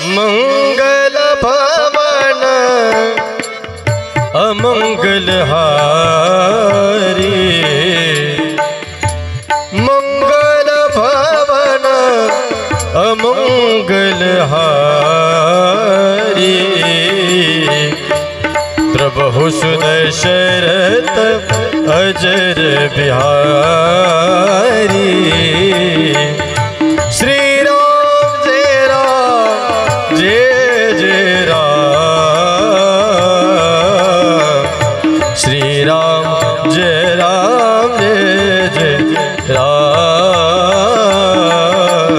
मंगल भवन अमंगल हारी, मंगल भवन अमंगल हारी, प्रभु सुदशरथ अजर बिहारी। श्री राम जय राम जय जय राम, श्री राम जय जय राम,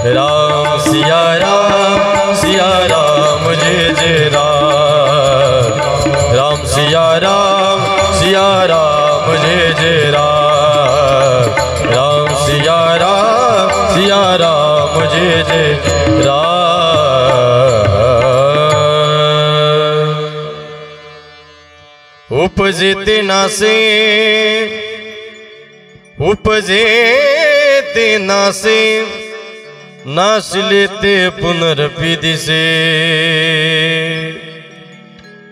राम सिया राम जय जय राम, राम सिया राम जय जय राम, राम सिया राम जय जय राम। उपजे ते नासे, उपजे ते नासे, नासले ते पुनरपि दिसे,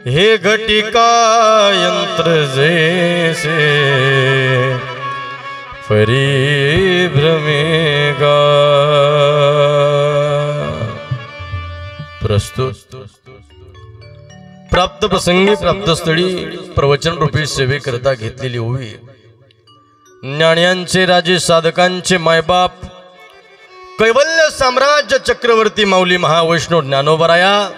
हे घटिका यंत्र जैसे परिभ्रमेगा। प्रस्तुत प्राप्त प्रसंगी प्राप्तस्थळी प्रवचन रूपी सेवेकरता घेतलेली ओवी ज्ञान्यांचे राजे साधकांचे मायबाप कैवल्य साम्राज्य चक्रवर्ती माऊली महावैष्णव ज्ञानोबाराया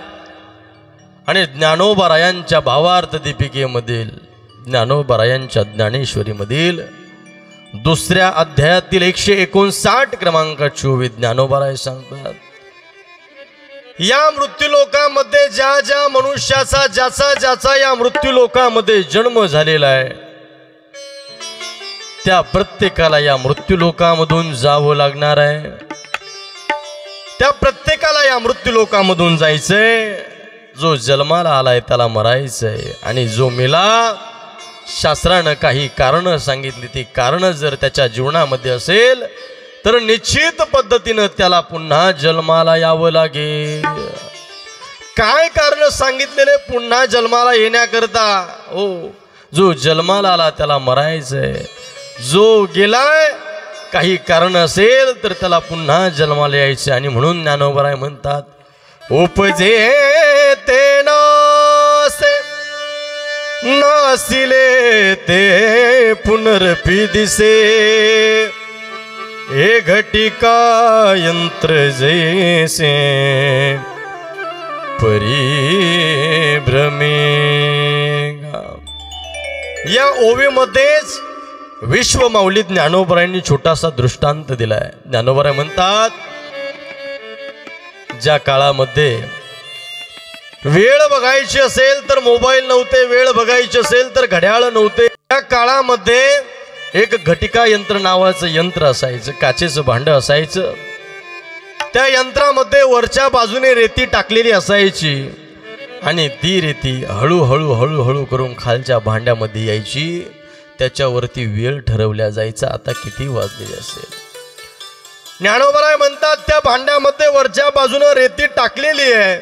आणि ज्ञानोबारायांच्या भावार्थ दीपिकेमधील ज्ञानोबारायांच्या ज्ञानेश्वरीमधील दुसऱ्या अध्यायातील 159 क्रमांकाची ओवी ज्ञानोबाराय सांगतात, या मृत्यूलोकामध्ये ज्या ज्या मनुष्याचा ज्याचा या मृत्यूलोकामध्ये जन्म झालेला आहे त्या प्रत्येकाला या मृत्यूलोकामधून जावं लागणार आहे, त्या प्रत्येकाला या मृत्यूलोकामधून जायचंय। जो जन्माला आलाय त्याला मरायचंय आणि जो मेला शास्त्रानं काही कारण सांगितली, ती कारण जर त्याच्या जीवनामध्ये असेल तर निश्चित पद्धतीनं त्याला पुन्हा जन्माला यावं लागेल। काय कारण सांगितलेले पुन्हा जन्माला येण्याकरता? हो, जो जन्माला आला त्याला मरायचंय, जो गेलाय काही कारण असेल तर त्याला पुन्हा जन्माला यायचे। आणि म्हणून ज्ञानोबाराय म्हणतात, उपजे ते नासे, नासिले ते पुनरपि दिसे, हे घटिका यंत्र जैसे परिभ्रमेगा। या ओवीमध्येच विश्व माऊली ज्ञानोबारायांनी छोटासा दृष्टांत दिलाय। ज्ञानोबाराय म्हणतात, ज्या काळामध्ये वेळ बघायची असेल तर मोबाईल नव्हते, वेळ बघायची असेल तर घड्याळ नव्हते, त्या काळामध्ये एक घटिका यंत्र नावाचं यंत्र असायचं, काचेचं भांड असायचं। त्या यंत्रामध्ये वरच्या बाजूने रेती टाकलेली असायची आणि ती रेती हळूहळू हळूहळू करून खालच्या भांड्यामध्ये यायची, त्याच्यावरती वेळ ठरवल्या जायचा, आता किती वाजलेली असेल। ज्ञानोबाराय म्हणतात, त्या भांड्यामध्ये वरच्या बाजूने रेती टाकलेली आहे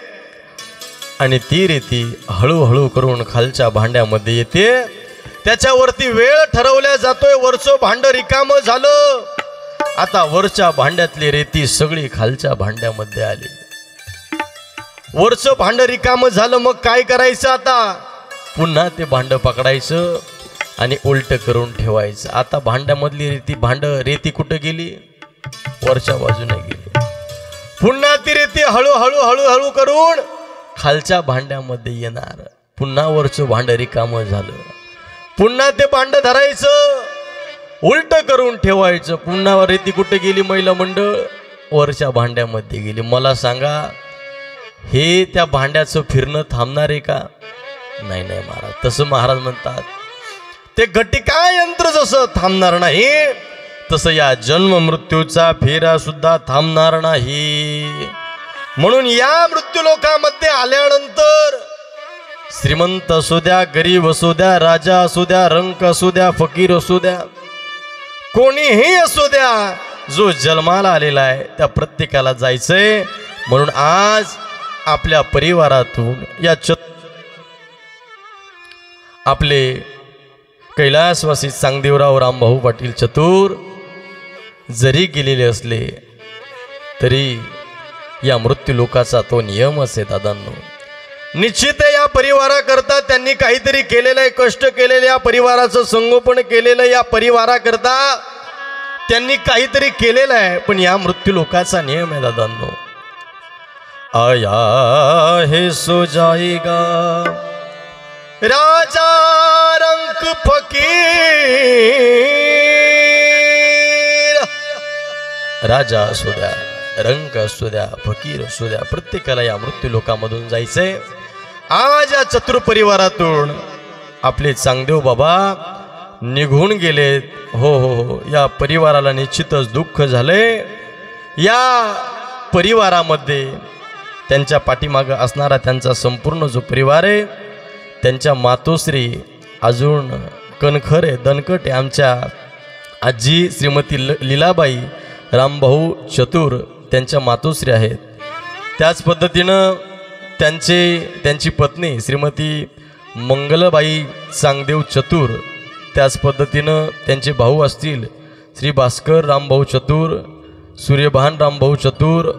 आणि ती रेती हळूहळू करून खालच्या भांड्यामध्ये येते, त्याच्यावरती वेळ ठरवल्या जातोय। वरचं भांड रिकामं झालं, आता वरच्या भांड्यातली रेती सगळी खालच्या भांड्यामध्ये आली। वरचं भांड रिकामं झालं, मग काय करायचं? आता पुन्हा ते भांड पकडायचं आणि उलट करून ठेवायचं। आता भांड्यामधली रेती कुठं गेली? वरच्या बाजूने गेली। पुन्हा ती रेती हळूहळू हळूहळू करून खालच्या भांड्यामध्ये येणार, पुन्हा वरचं भांड रिकामं झालं, पुन्हा ते भांड धरायचं, उलट करून ठेवायचं, पुन्हा रेती कुठे गेली? महिला मंडळ वरच्या भांड्यामध्ये गेली। मला सांगा, हे त्या भांड्याचं फिरणं थांबणार आहे का? नाही नाही महाराज, तसं महाराज म्हणतात, ते घटिका यंत्र जसं थांबणार नाही तसं या जन्म मृत्यूचा फेरा सुद्धा थांबणार नाही। म्हणून या मृत्यूलोकामध्ये आल्यानंतर श्रीमंत असू द्या, गरीब असू द्या, राजा असू द्या, रंक असू द्या, फकीर असू द्या, कोणीही असू द्या, जो जन्माला आलेला आहे त्या प्रत्येकाला जायचंय। म्हणून आज आपल्या परिवारातून या आपले कैलासवासी चांगदेवराव रामभाऊ पाटील चतुर जरी गेलेले असले तरी या मृत्यू लोकाचा तो नियमच आहे दादांनो। निश्चित या परिवाराकरता त्यांनी काहीतरी केलेलं आहे, कष्ट केलेले, या परिवाराचं संगोपन केलेलं, या परिवाराकरता त्यांनी काहीतरी केलेलं आहे, पण या मृत्यू लोकाचा नियम आहे दादांनो। आया है सो जाएगा राजा रंग फकीर, राजा असू द्या, रंग असू द्या, फकीर असू द्या, प्रत्येकाला या मृत्यू लोकामधून जायचंय। आज या चतुर परिवारातून आपले चांगदेव बाबा निघून गेलेत। हो हो हो, या परिवाराला निश्चितच दुःख झाले। या परिवारामध्ये त्यांच्या पाठीमागं असणारा त्यांचा संपूर्ण जो परिवार आहे, त्यांच्या मातोश्री अजून कणखर आहे, दणकट आहे, आमच्या आजी श्रीमती लीलाबाई रामभाऊ चतुर त्यांच्या मातोश्री आहेत। त्याच पद्धतीनं त्यांची पत्नी श्रीमती मंगलबाई चांगदेव चतुर, त्याच पद्धतीनं त्यांचे भाऊ असतील श्री भास्कर रामभाऊ चतुर, सूर्यभान रामभाऊ चतुर,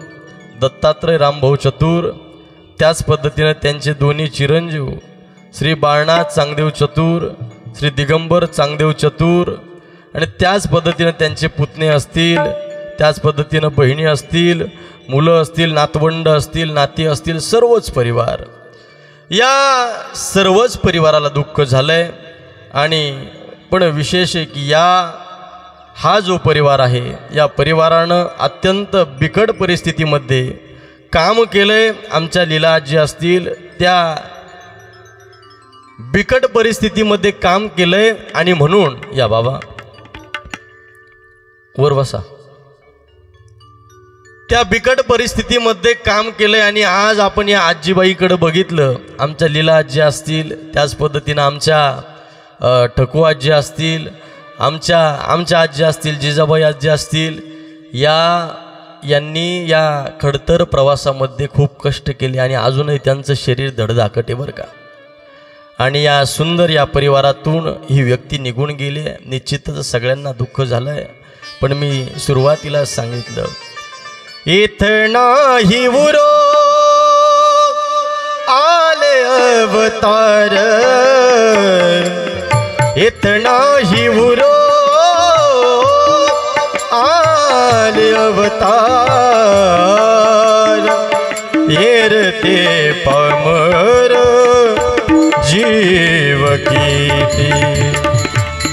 दत्तात्रय रामभाऊ चतुर, त्याच पद्धतीनं त्यांचे दोन्ही चिरंजीव श्री बाळनाथ चांगदेव चतुर, श्री दिगंबर चांगदेव चतुर, आणि त्याच पद्धतीनं त्यांचे पुतणे असतील, त्याच पद्धतीनं बहिणी असतील, मुलं असतील, नातवंड असतील, नाती असतील, सर्वच परिवार, या सर्वच परिवाराला दुःख झालंय। आणि पण विशेष आहे की हा जो परिवार आहे, या परिवारानं अत्यंत बिकट परिस्थितीमध्ये काम केलंय। आमच्या लीला आजी असतील, त्या बिकट परिस्थितीमध्ये काम केलंय, आणि म्हणून या बाबा वर बसा, त्या बिकट परिस्थितीमध्ये काम केलंय। आणि आज आपण या आजीबाईकडे बघितलं, आमच्या लीला आजी असतील, त्याच पद्धतीनं आमच्या ठकू आजी असतील, आमच्या आजी असतील, जिजाबाई आजी असतील, यांनी या खडतर प्रवासामध्ये खूप कष्ट केले आणि अजूनही त्यांचं शरीर धडधाकट आहे बरं का। आणि या सुंदर या परिवारातून ही व्यक्ती निघून गेली, निश्चितच सगळ्यांना दुःख झालंय। पण मी सुरुवातीला सांगितलं, इतना ही उरो आले अवतार, इतना ही उरो आले अवतार, येरते पामर जीव कीती,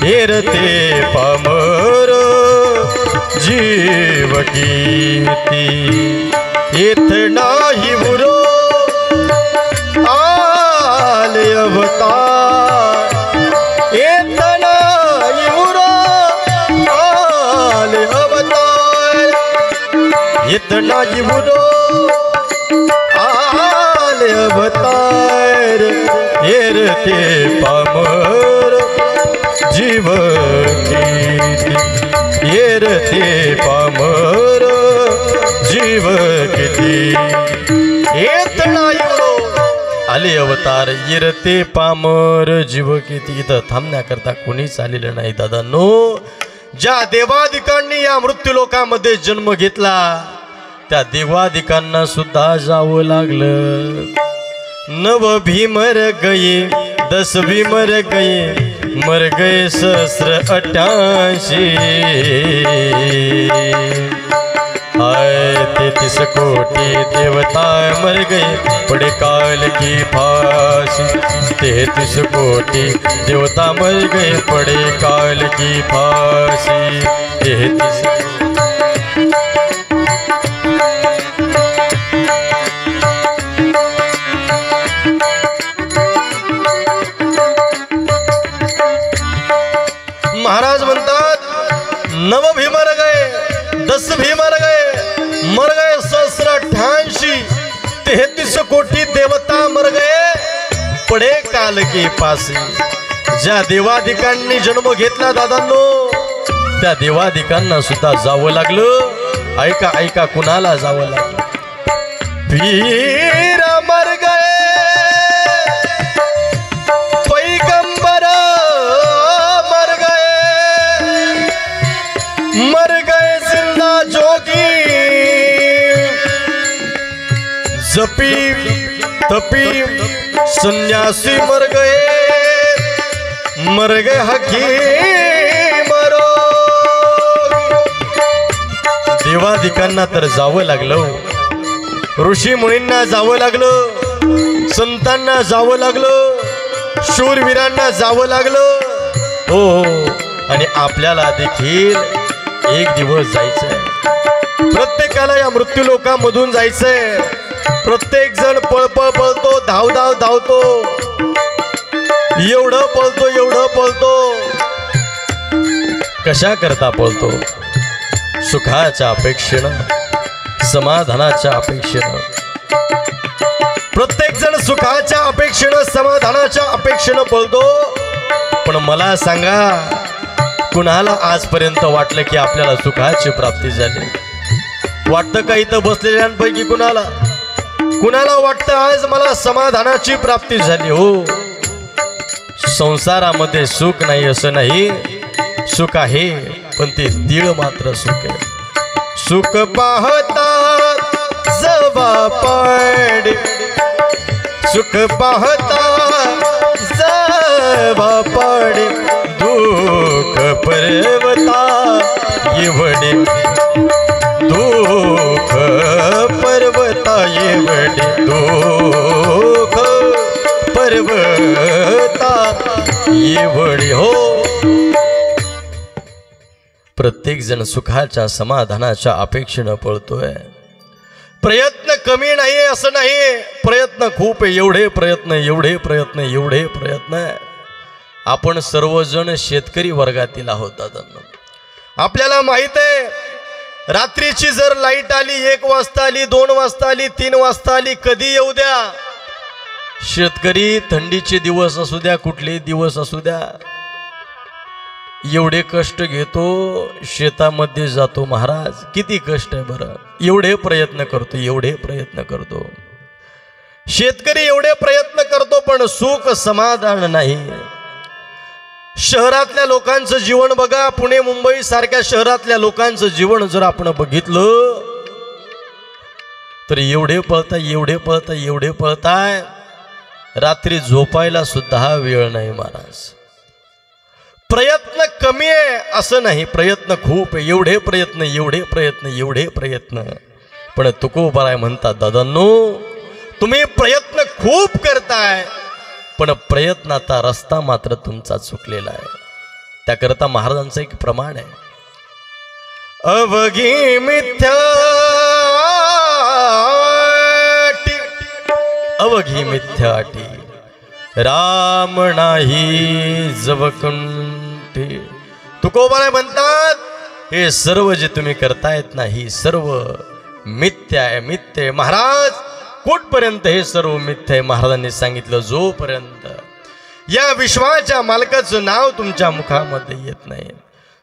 येरते पामर जीव कीती, इतना ही बुरो आले अवतार, इतना ही बुरो आले अवतार, इतना ही बुरो आले अवतार, येरते पामर जीव कीती, येरते पामर जीव किती, इतना एवढो आले अवतार, येरते पामर जीव किती। इथं थांबण्याकरता कोणीच आलेलं नाही दादांनो। ज्या देवादिकांनी या मृत्यू लोकांमध्ये जन्म घेतला, त्या देवादिकांना सुद्धा जावं लागलं। 9 भी मर गए, 10 भी मर गए, मर गए सहस्र 88, आए 33 कोटि देवता मर गए, पड़े काल की फांसी, 33 कोटि देवता मर गए, पड़े काल की फांसी, 33 महाराज म्हणतात 9 भी मर गए, 10 भी मर गए, मर गए सहस्र 88, 33 कोटि देवता मर गए, पडे काल के पासी। ज्या देवादिकांनी जन्म घेतला दादांनो, त्या देवादिकांना सुद्धा जावं लागलं। ऐका ऐका, कुणाला जावं लागलं? वीर जपी तपी संन्यासी मर गए हकीम देवादिकांना तर जावं लागलं, ऋषी मुनींना जावं लागलं, संतांना जावं लागलं, शूरवीरांना जावं लागलं. हो, आणि आपल्याला देखील एक दिवस जायचंय. प्रत्येकाला या मृत्यू लोकांमधून जायचंय. प्रत्येक जण पळपळ पळतो, धाव धावतो, एवढं पळतो. कशा करता पळतो? सुखाच्या अपेक्षेनं, समाधानाच्या अपेक्षेनं. प्रत्येक जण सुखाच्या अपेक्षेनं, समाधानाच्या अपेक्षेनं पळतो. पण मला सांगा, कुणाला आजपर्यंत वाटलं की आपल्याला सुखाची प्राप्ती झाली? वाटतं का इथं बसलेल्यांपैकी कुणाला वाटतं आज मला समाधानाची प्राप्ती झाली? हो, संसारामध्ये सुख नाही असं नाही, सुख आहे, पण ते तीळ मात्र सुख आहे. सुख पाहता जवा पाडे, सुख पाहता जवा पाडे, दुःख पर्वता एवढे, दुःख पर्वता एवढे, दुःख पर्वता एवढे. हो, प्रत्येक जण सुखाच्या समाधानाच्या अपेक्षेनं पळतोय. प्रयत्न कमी नाही असं नाही, प्रयत्न खूप आहे. एवढे प्रयत्न. आपण सर्वजण शेतकरी वर्गातील आहोत दादांनो. आपल्याला माहित आहे, रात्रीची जर लाईट आली, 1 वाजता आली, 2 वाजता आली, 3 वाजता आली, कधी येऊ द्या, शेतकरी थंडीचे दिवस असू द्या, कुठले दिवस असू द्या, एवढे कष्ट घेतो, शेतामध्ये जातो. महाराज किती कष्ट आहे बरं. एवढे प्रयत्न करतो शेतकरी, एवढे प्रयत्न करतो, पण सुख समाधान नाही. शहरातल्या लोकांचं जीवन बघा, पुणे मुंबई सारख्या शहरातल्या लोकांचं जीवन जर आपण बघितलं तर एवढे पळताय, रात्री झोपायला सुद्धा वेळ नाही. महाराज, प्रयत्न कमी आहे असं नाही, प्रयत्न खूप आहे. एवढे प्रयत्न. पण तुकोबाराय म्हणतात, दादांनो, तुम्ही प्रयत्न खूप करताय, पण प्रयत्नाचा रस्ता मात्र तुमचा चुकलेला आहे. त्याकरता महाराजांचं एक प्रमाण आहे, अवघी मिथ्याटी राम नाही जवकुंठे. तुकोबाराय म्हणतात, हे सर्व जे तुम्ही करतायत ना, ही सर्व मिथ्या आहे. महाराज, कुठपर्यंत हे सर्व मिथ्या आहे? महाराजांनी सांगितलं, जोपर्यंत या विश्वाच्या मालकाचं नाव तुमच्या मुखामध्ये येत नाही,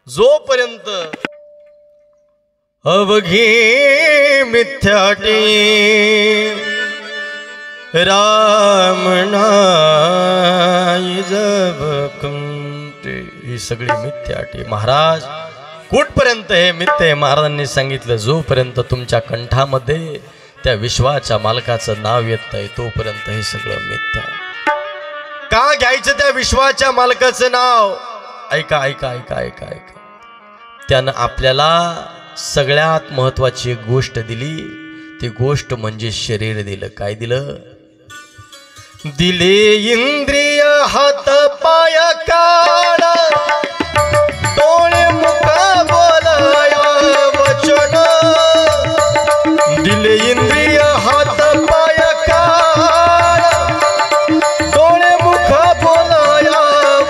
जोपर्यंत अवघी मिथ्याटी राम नाही जवकुंठे, ही सगळी मिथ्याटी. महाराज, कुठपर्यंत हे मिथ्या? महाराजांनी सांगितलं, जोपर्यंत तुमच्या कंठामध्ये त्या विश्वाच्या मालकाचं नाव येत नाही, तोपर्यंत हे सगळं मिथ्या. का घ्यायचं त्या विश्वाच्या मालकाचं नाव? ऐका. त्यानं आपल्याला सगळ्यात महत्वाची गोष्ट दिली, ती गोष्ट म्हणजे शरीर दिलं. काय दिलं? दिले इंद्रिय, हात पाय कान, डोळे मुख बोलाया वचन. दिले इंद्रिय, हात पाय कान, डोळे मुख बोलाया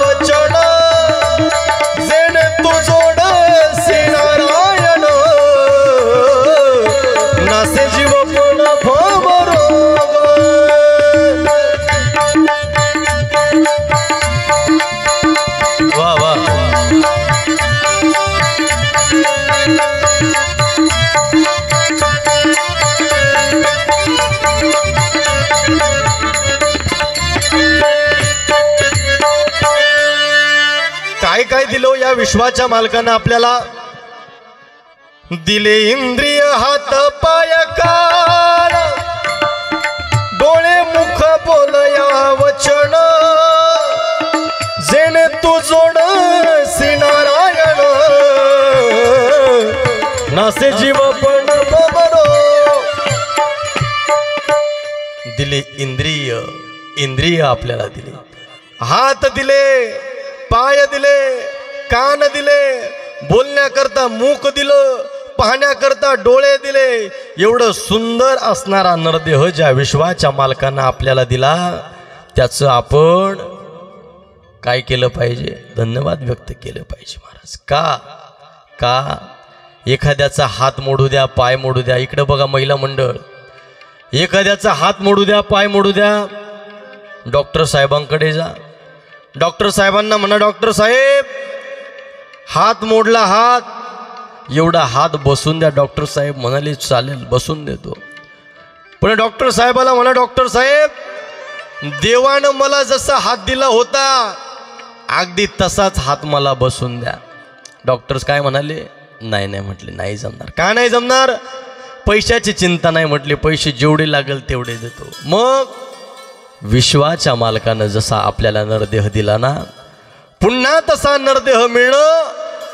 वचन. जेण तू जोड श्री नारायण, नासे जीव पण भवरोग. वा वा. काय दिलो या विश्वाच्या मालकानं आपल्याला? दिले इंद्रिय, हात पाय कान, दिले इंद्रिय, इंद्रिय आपल्याला दिले, हात दिले, पाय दिले, कान दिले, बोलण्याकरता मुख दिलं, पाहण्याकरता डोळे दिले. एवढं सुंदर असणारा नरदेह ज्या विश्वाच्या मालकांना आपल्याला दिला, त्याचं आपण काय केलं पाहिजे? धन्यवाद व्यक्त केलं पाहिजे महाराज. का एखाद्याचा हात मोडू द्या, पाय मोडू द्या. इकडे बघा महिला मंडळ, एखाद्याचा हात मोडू द्या, पाय मोडू द्या, डॉक्टर साहेबांकडे जा. डॉक्टर साहेबांना म्हणा, डॉक्टर साहेब हात मोडला, हात एवढा हात बसून द्या. डॉक्टर साहेब म्हणाले चालेल, बसून देतो. पण डॉक्टर साहेबाला म्हणा, डॉक्टर साहेब देवानं मला जसा हात दिला होता अगदी तसाच हात मला बसून द्या. डॉक्टर्स काय म्हणाले? नाही नाही म्हटले, नाही जमणार. का नाही जमणार? पैशाची चिंता नाही म्हटले, पैसे जेवढे लागेल तेवढे देतो. मग विश्वाच्या मालकानं जसा आपल्याला नरदेह दिला ना, पुन्हा तसा नरदेह मिळणं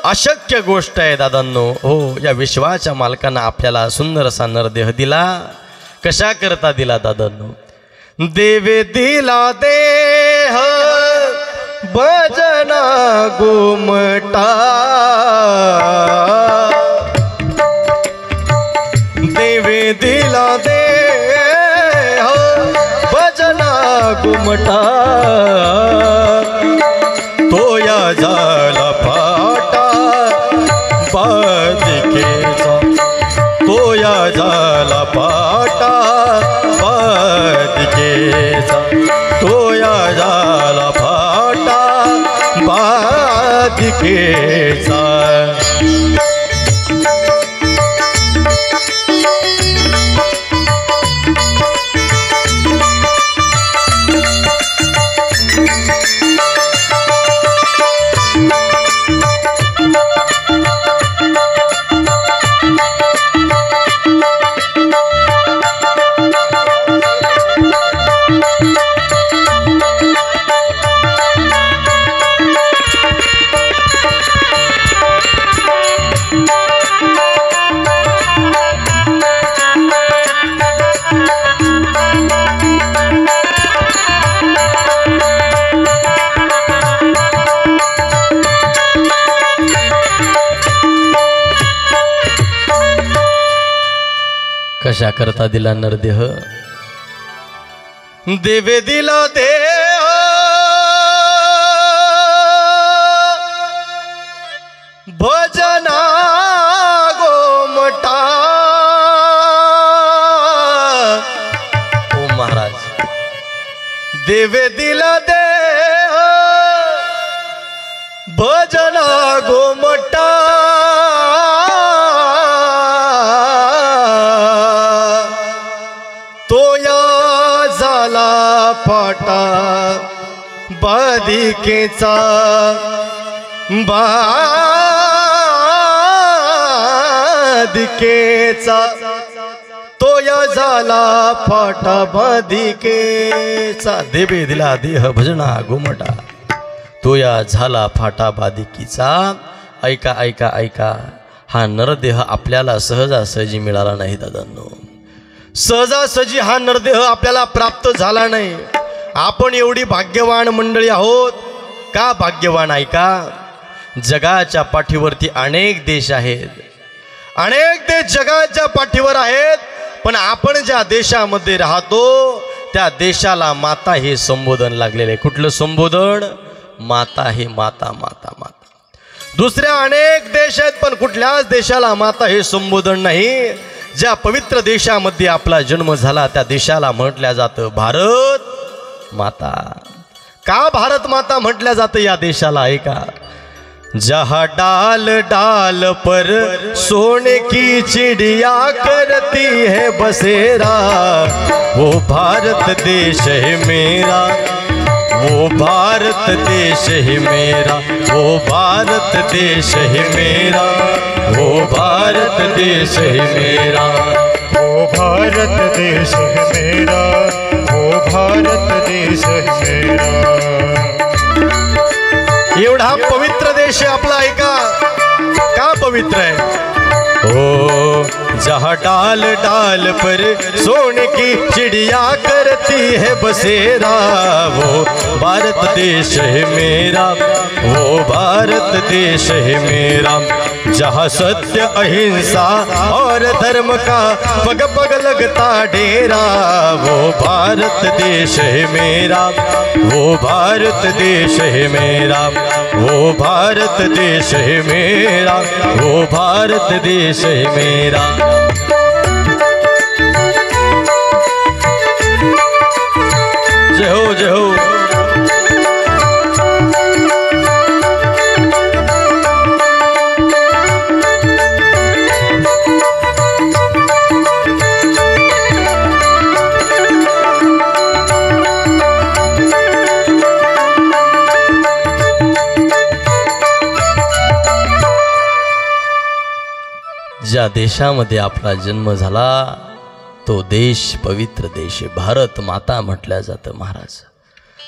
अशक्य गोष्ट आहे दादांनो. हो, या विश्वाच्या मालकानं आपल्याला सुंदर असा नरदेह दिला. कशा करता दिला दादांनो? देवे दिला देह भजना गोमटा, देवे दिला देह भजना गोमटा, तो या झाला फाटा बादिकेचा, तो या झाला फाटा बादिकेचा, तो या झाला फाटा बादिकेचा. कशा करता दिला नरदेह? देवे दिला देह भजना गोमटा. ओ महाराज, देवे दिला देह भजना गोमटा, फाटा बादिकेचा, बादिकेचा, तो या झाला फाटा बादिकेचा. देवे दिला देह भजना गोमटा, तो या झाला फाटा बादिकीचा. ऐका ऐका ऐका, हा नरदेह आपल्याला सहजासहजी मिळाला नाही दादांनो. सहजासहजी हा नरदेह आपल्याला प्राप्त झाला नाही. आपण एवढी भाग्यवान मंडळी आहोत. का भाग्यवान? ऐका, जगाच्या पाठीवरती अनेक देश आहेत, अनेक देश जगाच्या पाठीवर आहेत, पण आपण ज्या देशामध्ये राहतो त्या देशाला माता हे संबोधन लागलेले आहे. कुठलं संबोधन? माता हे माता माता माता. दुसऱ्या अनेक देश आहेत पण कुठल्याच देशाला माता हे संबोधन नाही. ज्या पवित्र देशामध्ये आपला जन्म झाला त्या देशाला म्हटल्या जातं भारत माता. का भारत माता म्हटल्या जातं या देशाला? ऐका, जहाँ डाल डाल पर सोने की चिड़िया करती है बसेरा, वो भारत देश है मेरा, वो भारत देश है मेरा, वो भारत देश है मेरा, वो भारत देश है मेरा, वो भारत देश है मेरा, वो भारत देश है मेरा. एवढा पवित्र देश आहे आपला. ऐका, का पवित्र आहे? ओ जहाँ डाल डाल पर सोने की चिड़िया करती है बसेरा, वो भारत देश है मेरा, वो भारत देश है मेरा। जहाँ सत्य अहिंसा और धर्म का पग पग लगता डेरा, वो भारत देश है मेरा, वो भारत देश है मेरा, वो भारत देश है मेरा, वो भारत देश है मेरा। जय हो जय हो। ज्या देशामध्ये आपला जन्म झाला तो देश पवित्र देश आहे, भारत माता म्हटल्या जातं महाराज।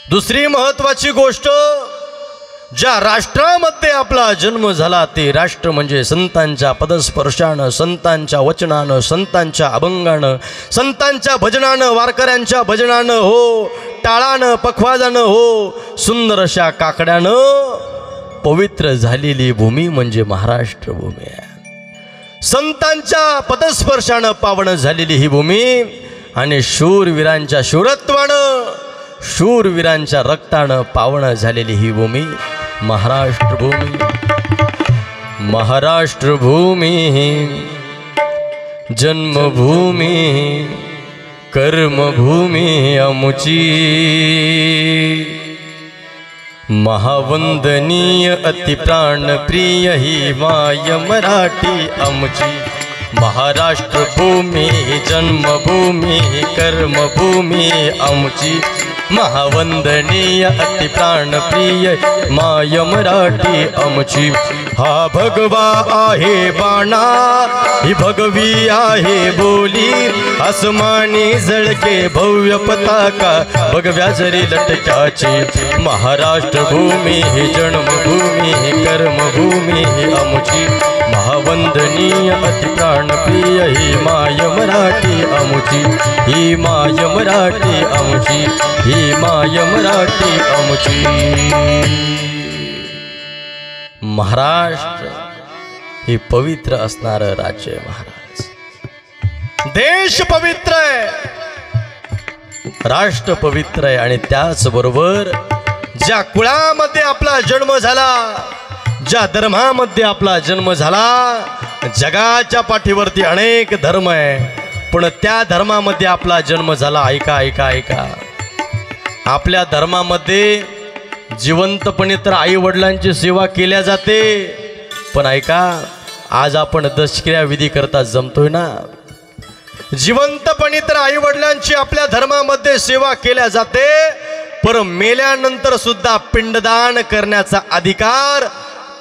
दुसरी महत्वाची गोष्ट, ज्या राष्ट्रामध्ये आपला जन्म झाला ते राष्ट्र म्हणजे संतांच्या पदस्पर्शानं, संतांच्या वचनानं, संतांच्या अभंगानं, संतांच्या भजनानं, वारकऱ्यांच्या भजनानं हो, टाळानं, पखवाजानं हो, सुंदर अशा काकड्यानं पवित्र झालेली भूमी म्हणजे महाराष्ट्र भूमी आहे। संतांच्या पदस्पर्शानं पावन झालेली ही भूमी आणि शूरवीरांच्या शूरत्वानं, शूरवीरांच्या रक्तानं पावन झालेली ही भूमी महाराष्ट्र भूमी। महाराष्ट्र भूमी जन्मभूमी कर्मभूमी अमुची, महावंदनीय अति प्राण प्रिय ही माय मराठी आमची। महाराष्ट्र भूमी जन्मभूमी कर्मभूमी आमची, महावंदनीय अति प्राण प्रिय माय मराठी आमची। हा भगवा आहे बाणा ही भगवी आहे बोली, आसमानी जळके भव्य पताका भगव्या जरी लटक्याची। महाराष्ट्र भूमी जन्मभूमी कर्मभूमी आमची, महावंदनीय अति प्राण प्रिय ही माय मराठी आमची, ही माय मराठी आमची, ही माय मराठी आमची। महाराष्ट्र हे पवित्र असणारं राज्य आहे महाराज। देश पवित्र आहे, राष्ट्र पवित्र आहे आणि त्याचबरोबर ज्या कुळामध्ये आपला जन्म झाला, ज्या धर्मामध्ये आपला जन्म झाला, जगाच्या पाठीवरती अनेक धर्म आहे पण त्या धर्मामध्ये आपला जन्म झाला। ऐका ऐका ऐका, आपल्या धर्मामध्ये जिवंतपणे तर आई वडिलांची सेवा केल्या जाते, पण ऐका आज आपण दशक्रिया विधी करता जमतोय ना। जिवंतपणे तर आई वडिलांची आपल्या धर्मामध्ये सेवा केल्या जाते, पण मेल्यानंतर सुद्धा पिंडदान करण्याचा अधिकार,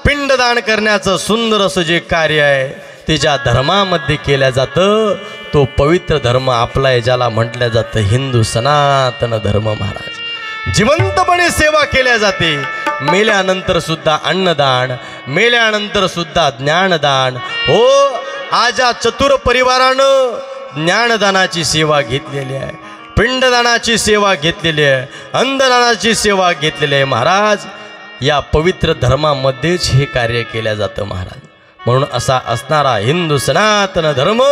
पिंडदान करण्याचं सुंदर असं जे कार्य आहे ते ज्या धर्मामध्ये केल्या जातं तो पवित्र धर्म आपला आहे, ज्याला म्हटलं जातं हिंदू सनातन धर्म महाराज। जिवंतपणे सेवा केल्या जाते, मेल्यानंतर सुद्धा अन्नदान, मेल्यानंतर सुद्धा ज्ञानदान हो। आज या चतुर परिवारानं ज्ञानदानाची सेवा घेतलेली आहे, पिंडदानाची सेवा घेतलेली आहे, अन्नदानाची सेवा घेतलेली आहे महाराज। या पवित्र धर्मामध्येच हे कार्य केल्या जातं महाराज। म्हणून असा असणारा हिंदू सनातन धर्म,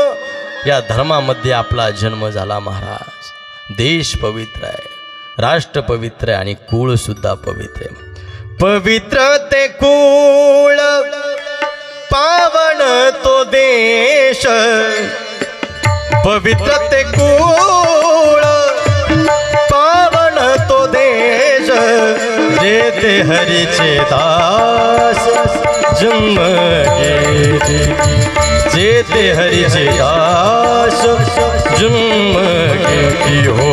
या धर्मामध्ये आपला जन्म झाला महाराज। देश पवित्र आहे, राष्ट्र पवित्र आहे आणि कुळ सुद्धा पवित्र आहे। पवित्र ते कुळ पावन तो देश, पवित्र ते कुळ पावन तो देश, जेते हरीचे दास जन्म घेते, जेते हरीचे दास जन्म घेती हो,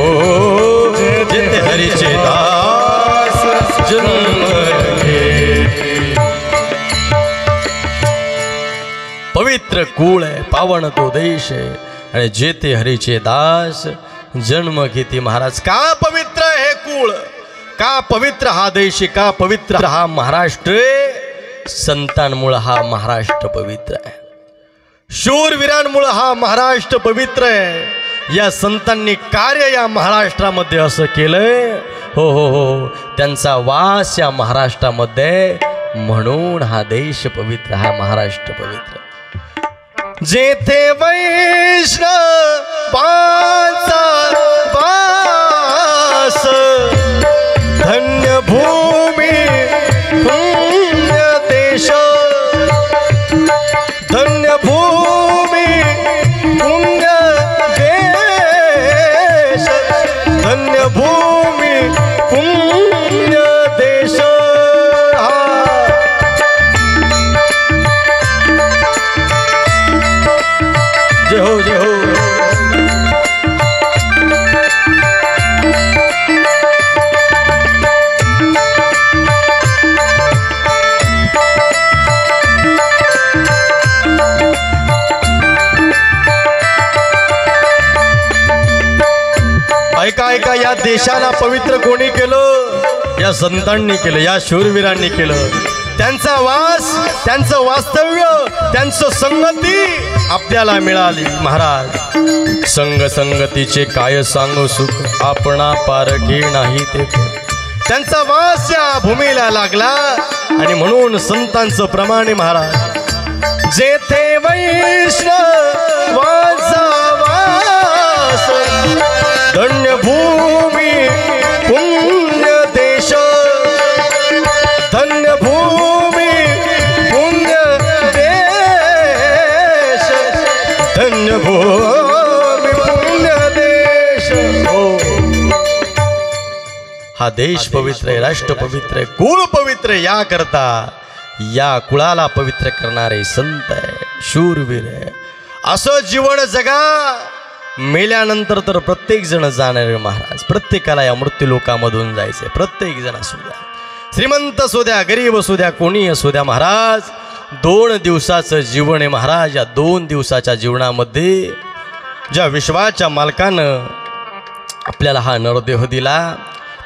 जेते हरीचे दास जन्म घेती। पवित्र कुळ आहे, पावन तो देश आहे आणि जेते हरीचे दास जन्म घेती महाराज। का पवित्र हे कुळ, का पवित्र हा देश, का पवित्र हा महाराष्ट्र? संतांमुळे हा महाराष्ट्र पवित्र आहे। शूरवीरांमुळे हा महाराष्ट्र पवित्र आहे। या संतांनी कार्य या महाराष्ट्रामध्ये असं केलंय। हो हो हो, त्यांचा वास या महाराष्ट्रामध्ये, म्हणून हा देश पवित्र, हा महाराष्ट्र पवित्र। जेथे वैष्णवांचा वास, धन्य भूमी पुण्य देश, धन्य भूमी पुण्य देश, धन्य भूमी पुण्य देश। जय हो जय हो। ऐका ऐका, या देशाला पवित्र कोणी केलं? या संतांनी केलं, या शूरवीरांनी केलं। त्यांचा वास, त्यांचं वास्तव्य, त्यांचं संगती आपल्याला मिळाली। महाराज, संग संगतीचे काय सांगू सुख, आपणा पारखी नाही ते। त्यांचा वास या भूमीला लागला आणि म्हणून संतांचं प्रमाण आहे महाराज। जेथे वैष्णवांचा वास, धन्य भूमी पुण्य देश, धन्य भूमी पुण्य देश, धन्य भूमी पुण्य देश। हो, हा देश पवित्र आहे, राष्ट्र पवित्र आहे, कुळ पवित्र आहे। या करता या कुळाला पवित्र करणारे संत आहे, शूरवीर आहे। असं जीवन जगा। मेल्यानंतर तर प्रत्येक जण जाणार आहे महाराज। प्रत्येकाला या मृत्यू लोकामधून जायचंय, प्रत्येक जण असू द्या, श्रीमंत असू द्या, गरीब असू द्या, कोणी असू द्या महाराज। 2 दिवसाचं जीवन आहे महाराज। या 2 दिवसाच्या जीवनामध्ये ज्या विश्वाच्या मालकानं आपल्याला हा नरदेह दिला,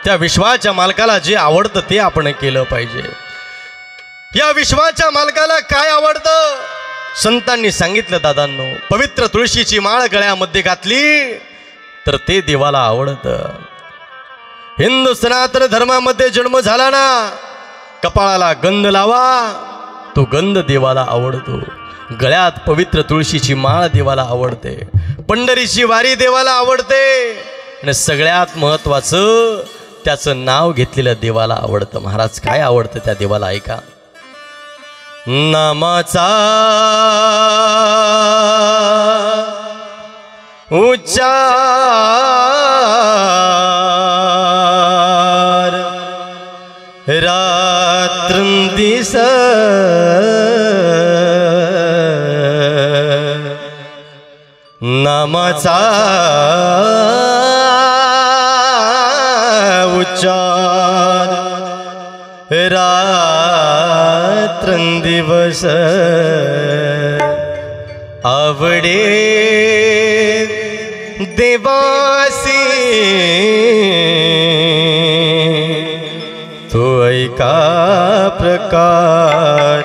त्या विश्वाच्या मालकाला जे आवडतं ते आपण केलं पाहिजे। या विश्वाच्या मालकाला काय आवडतं? संतांनी सांगितलं दादांनो, पवित्र तुळशीची माळ गळ्यामध्ये घातली तर ते देवाला आवडतं। हिंदू सनातन धर्मामध्ये जन्म झाला ना, कपाळाला गंध लावा, तो गंध देवाला आवडतो। गळ्यात पवित्र तुळशीची माळ देवाला आवडते, पंढरीची वारी देवाला आवडते, आणि सगळ्यात महत्वाचं त्याचं नाव घेतलेलं देवाला आवडतं। महाराज, काय आवडतं त्या देवाला? ऐका, नामाचा उच्चार रात्रंदिवस, नामाचा उच्चार रात्रंदिवस, आवडे देवासी तो ऐका प्रकार,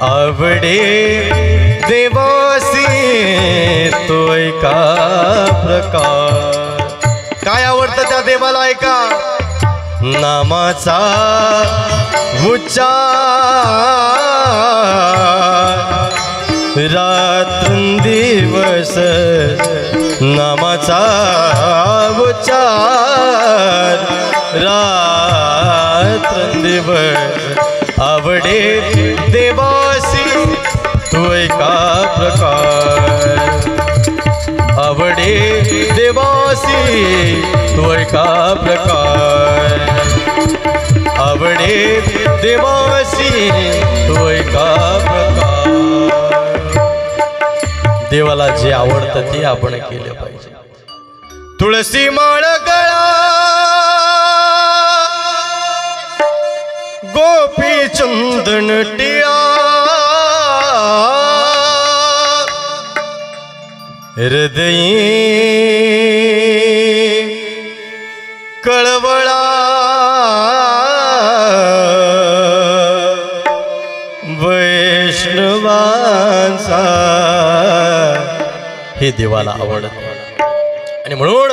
आवडे देवासी तो ऐका प्रकार। काय आवडतं त्या देवाला? ऐका, नामाचा उच्चार रात्रंदिवस, नामाचा उच्चार रात्रंदिवस, आवडे देवासी तो ऐका प्रकार, आवडे देवासी तो ऐका प्रकार, आवडे देवासी तो ऐका प्रकार। देवाला जे आवडतं ते आपण केलं पाहिजे। तुळसी माळ गळा, गोपी चंदन टिळा, हृदयी कळवळा, वैष्णवांचा हे देवाला आवडत. आणि म्हणून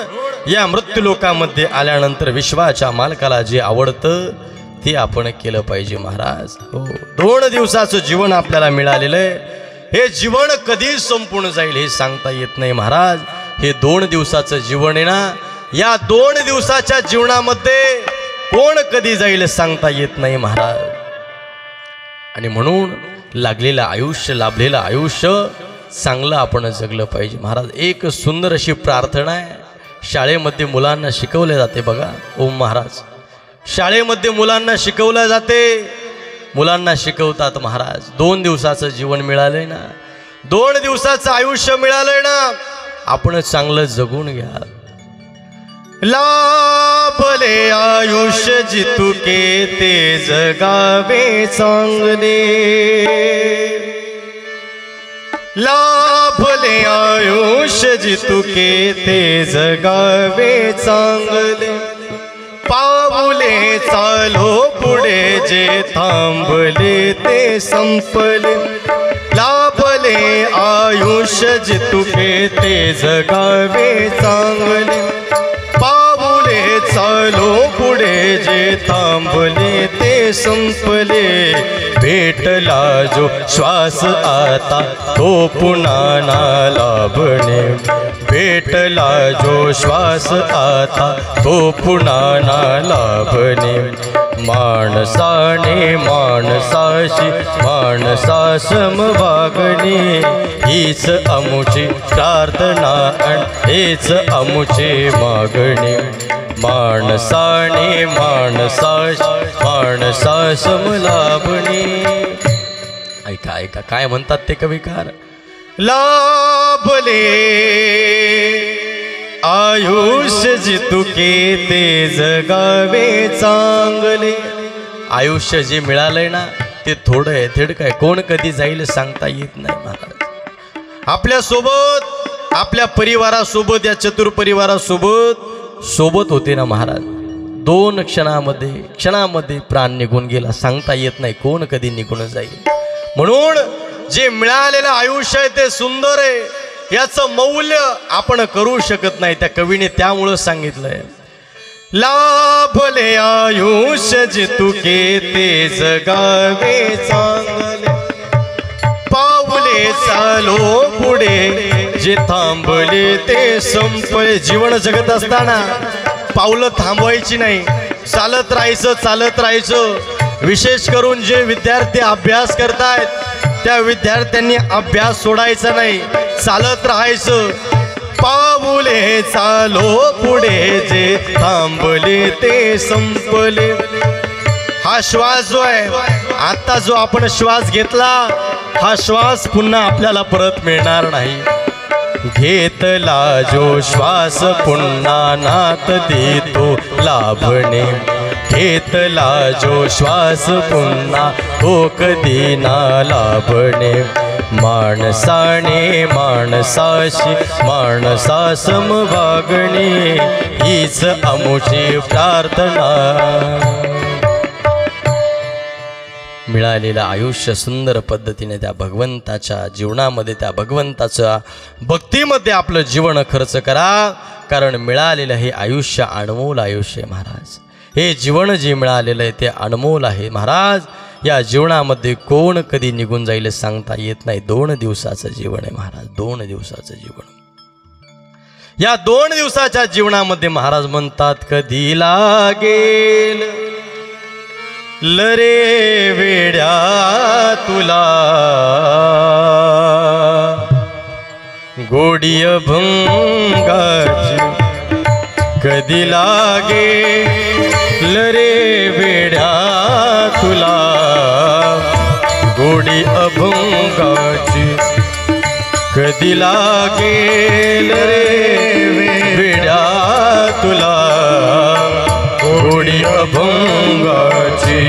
या मृत्यू लोकामध्ये आल्यानंतर विश्वाच्या मालकाला जे आवडतं ते आपण केलं पाहिजे महाराज. हो, 2 दिवसाचं जीवन आपल्याला मिळालेलं आहे. हे जीवन कधी संपून जाईल हे सांगता येत नाही महाराज. हे 2 दिवसाचं जीवन आहे ना, या 2 दिवसाच्या जीवनामध्ये कोण कधी जाईल सांगता येत नाही महाराज. आणि म्हणून लागलेलं आयुष्य, लाभलेलं आयुष्य चांगलं आपण जगलं पाहिजे महाराज. एक सुंदर अशी प्रार्थना आहे, शाळेमध्ये मुलांना शिकवले जाते बघा. ओम महाराज शाळेमध्ये मुलांना शिकवलं जाते, मुलांना शिकवतात महाराज. 2 दिवसाचं जीवन मिळालंय ना, 2 दिवसाचं आयुष्य मिळालंय ना, आपण चांगलं जगून घ्या. लाभले आयुष्य जितुके ते जगावे चांगले, लाभले आयुष्य जितुके ते जगावे चांगले, पाऊले चालो पुढे जे थांबले ते संपले, लाभले आयुष्य जितुके ते जगावे चांगले, पाऊले चालो पुढे जे थांबले ते संपले, भेटला जो श्वास आता तो पुन्हा ना लाभणे, भेटला जो श्वास आता तो पुन्हा ना लाभणे, माणसाने माणसाशी माणसासम वागणे, हीच अमुची प्रार्थना आणि हेच अमुचे मागणे, माणसाने माणसाशी माणसासम लाभणे. ऐका ऐका काय म्हणतात ते कविकार. लाभले आयुष्य जितुके ते जगावे चांगले. आयुष्य जे मिळालंय ना ते थोडं आहे, थेडकं आहे, कोण कधी जाईल सांगता येत नाही महाराज. आपल्यासोबत, आपल्या परिवारासोबत, या चतुर परिवारासोबत सोबत होते ना महाराज, 2 क्षणामध्ये प्राण निघून गेला, सांगता येत नाही कोण कधी निघून जाईल. म्हणून जे मिळालेलं आयुष्य आहे ते सुंदर आहे, याचं मौल्य आपण करू शकत नाही. त्या कवीने त्यामुळं सांगितलंय, लाभले आयुष्य जितुके ते जगावे चांगले, पाऊले चालो पुढे जे थांबले ते संपले. जीवन जगत असताना पावलं थांबवायची नाही, चालत राहायचं. विशेष करून जे विद्यार्थी अभ्यास करतायत त्या विद्यार्थ्यांनी अभ्यास सोडायचा नाही, चालत राहायचं. पाऊले चालो पुढे जे थांबले ते संपले. हा श्वास जो आहे, आता जो आपण श्वास घेतला, हा श्वास पुन्हा आपल्याला परत मिळणार नाही. घेतला जो श्वास पुन्हा नात देतो लाभणे, घेतला जो श्वास पुन्हा तो कधी ना लाभणे, माणसाने माणसाशी माणसासम वागणे, हीच अमुची प्रार्थना. मिळालेलं आयुष्य सुंदर पद्धतीने त्या भगवंताच्या जीवनामध्ये, त्या भगवंताच्या भक्तीमध्ये आपलं जीवन खर्च करा. कारण मिळालेलं हे आयुष्य अनमोल आयुष्य आहे महाराज. हे जीवन जे मिळालेलं आहे ते अनमोल आहे महाराज. या जीवनामध्ये कोण कधी निघून जाईल सांगता येत नाही. 2 दिवसाचं जीवन आहे महाराज, 2 दिवसाचं जीवन. या 2 दिवसाच्या जीवनामध्ये महाराज म्हणतात, कधी लागेल लरे वेड्या तुला गोडी अभंगाची, कधी लागेल रे वेड्या तुला गोडी अभंगाची, कधी लागेल रे वेड्या तुला गोडी अभंगाची,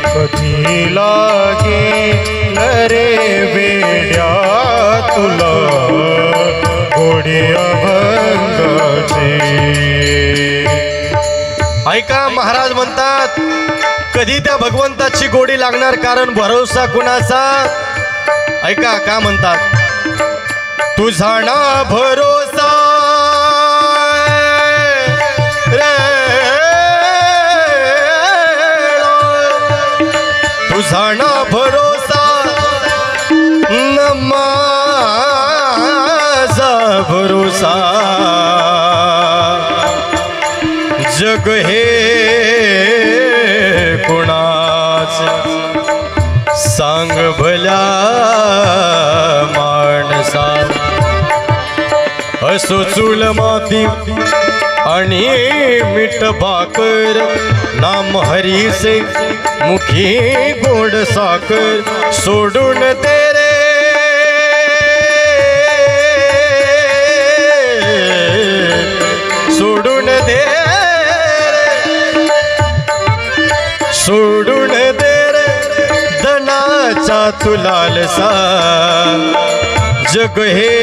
कधी लागेल रे वेड्या तुला गोडी अभंगाची. ऐका महाराज म्हणतात, कधी त्या भगवंताची गोडी लागणार, कारण भरोसा कुणाचा. ऐका का म्हणतात, तुझा ना भरोसा रे, तुझा ना भरोसा न माझा भरोसा, जग हे कुणाचे सांग भल्या माणसा, असो चूल माती आणि मीठ भाकर, नाम हरीचे मुखी गोड साखर, सोडून दे रे सोडून दे सोडून दे रे धनाचा तुलालसा, जग हे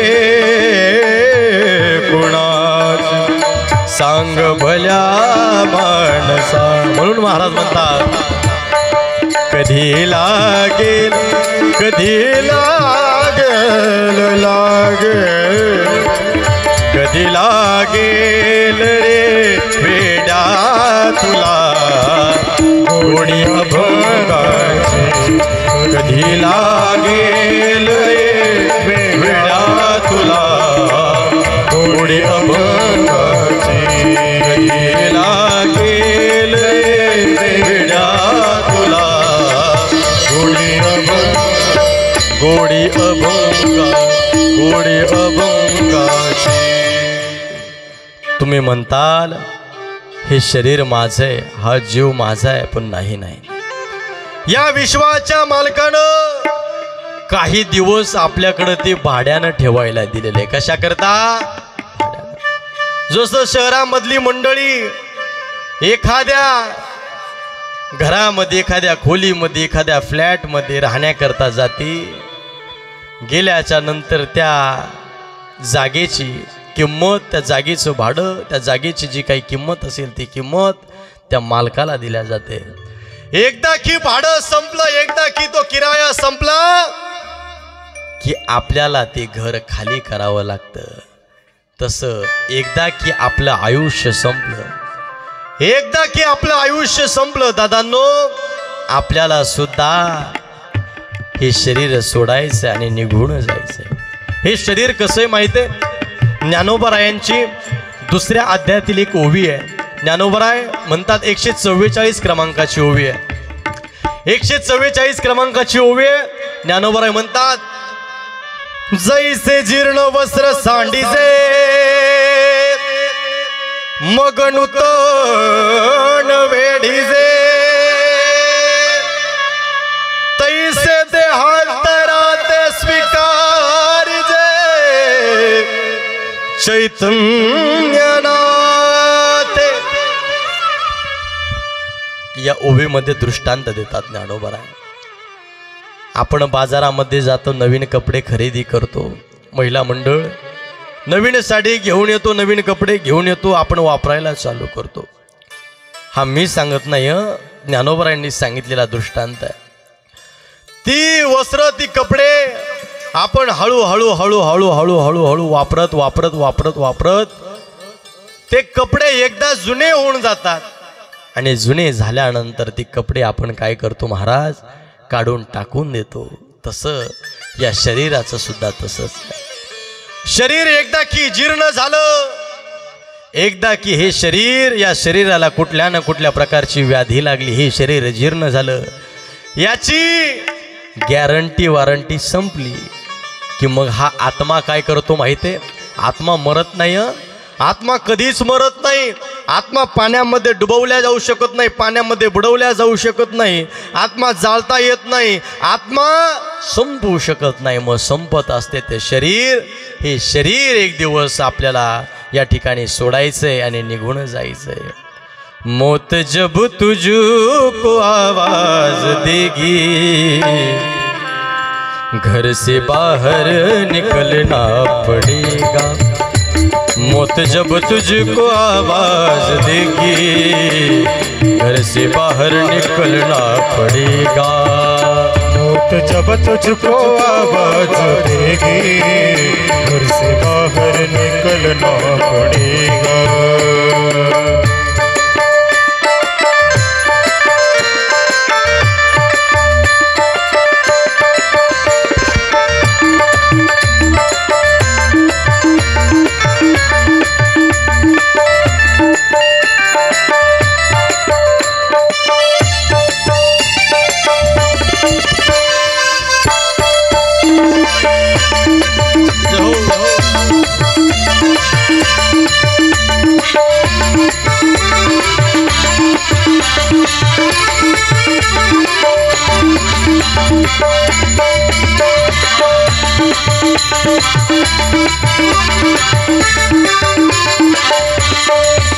कुणाचे सांग भल्या माणसा. म्हणून महाराज म्हणतात कधी लागेल कधी लागेल लागेल, कधी लागेल रे वेड्या तुला गोडी अभंगाची, कधी लागेल रे वेड्या तुला गोडी अभंगाची, कधी लागेल रे वेड्या तुला गोडी अभंगा गोडी अभंगाची. तुम्ही म्हणताल हे शरीर माझे, हा जीव माझा आहे, पण नाही नाही. या विश्वाच्या मालकानं काही दिवस आपल्याकडे ते भाड्यानं ठेवायला दिलेले. कशा करता? जसं शहरामधली मंडळी एखाद्या घरामध्ये, एखाद्या खोलीमध्ये, एखाद्या फ्लॅटमध्ये राहण्याकरता जाती, गेल्याच्या नंतर त्या जागेची किंमत, त्या जागेचं भाडं, त्या जागेची जी काही किंमत असेल ती किंमत त्या मालकाला दिल्या जाते. एकदा की भाडं संपलं, एकदा की तो किराया संपला की आपल्याला ते घर खाली करावं लागतं. तसं एकदा की आपलं आयुष्य संपलं, एकदा की आपलं आयुष्य संपलं दादांनो, आपल्याला सुद्धा हे शरीर सोडायचं आणि निघून जायचं. हे शरीर कसं आहे माहिती आहे? ज्ञानोबरायांची दुसऱ्या अध्यायातील एक ओवी आहे. ज्ञानोबराय म्हणतात 144 क्रमांकाची ओवी आहे. 144 क्रमांकाची ओवी आहे. ज्ञानोबराय म्हणतात जैसे जीर्ण वस्त्र सांडीचे मग नूतन वेढीचे, तैसे देहांतराते स्वीकारजे चैतन्यनाथे. या ओवीमध्ये दृष्टांत देतात ज्ञानोबराय. आपण बाजारामध्ये जातो, नवीन कपडे खरेदी करतो, महिला मंडळ नवीन साडी घेऊन येतो, नवीन कपडे घेऊन येतो, आपण वापरायला चालू करतो. हा मी सांगत नाही, ज्ञानोबरायांनी सांगितलेला दृष्टांत आहे. ती वस्त्र, ती कपडे आपण हळूहळू हळूहळू हळूहळू हळू वापरत वापरत वापरत वापरत ते कपडे एकदा जुने होऊन जातात. आणि जुने झाल्यानंतर ती कपडे आपण काय करतो महाराज? काढून टाकून देतो. तसं या शरीराचं सुद्धा तसंच. शरीर एकदा की जीर्ण झालं, एकदा की हे शरीर, या शरीराला कुठल्या ना कुठल्या प्रकारची व्याधी लागली, हे शरीर जीर्ण झालं, याची गॅरंटी वॉरंटी संपली की मग हा आत्मा काय करतो माहिती आहे? आत्मा मरत नाही. आत्मा कधीच मरत नाही. आत्मा पाण्यामध्ये डुबवल्या जाऊ शकत नाही, पाण्यामध्ये बुडवल्या जाऊ शकत नाही, आत्मा जाळता येत नाही, आत्मा संपू शकत नाही. मग संपत असते ते शरीर. हे शरीर एक दिवस आपल्याला या ठिकाणी सोडायचंय आणि निघून जायचंय. मौत जब तुझको आवाज देगी, घर से बाहर निकलना पड़ेगा. मौत जब तुझको आवाज देगी, घर से बाहर निकलना पड़ेगा. मौत जब तुझको आवाज देगी घर से बाहर निकलना पड़ेगा।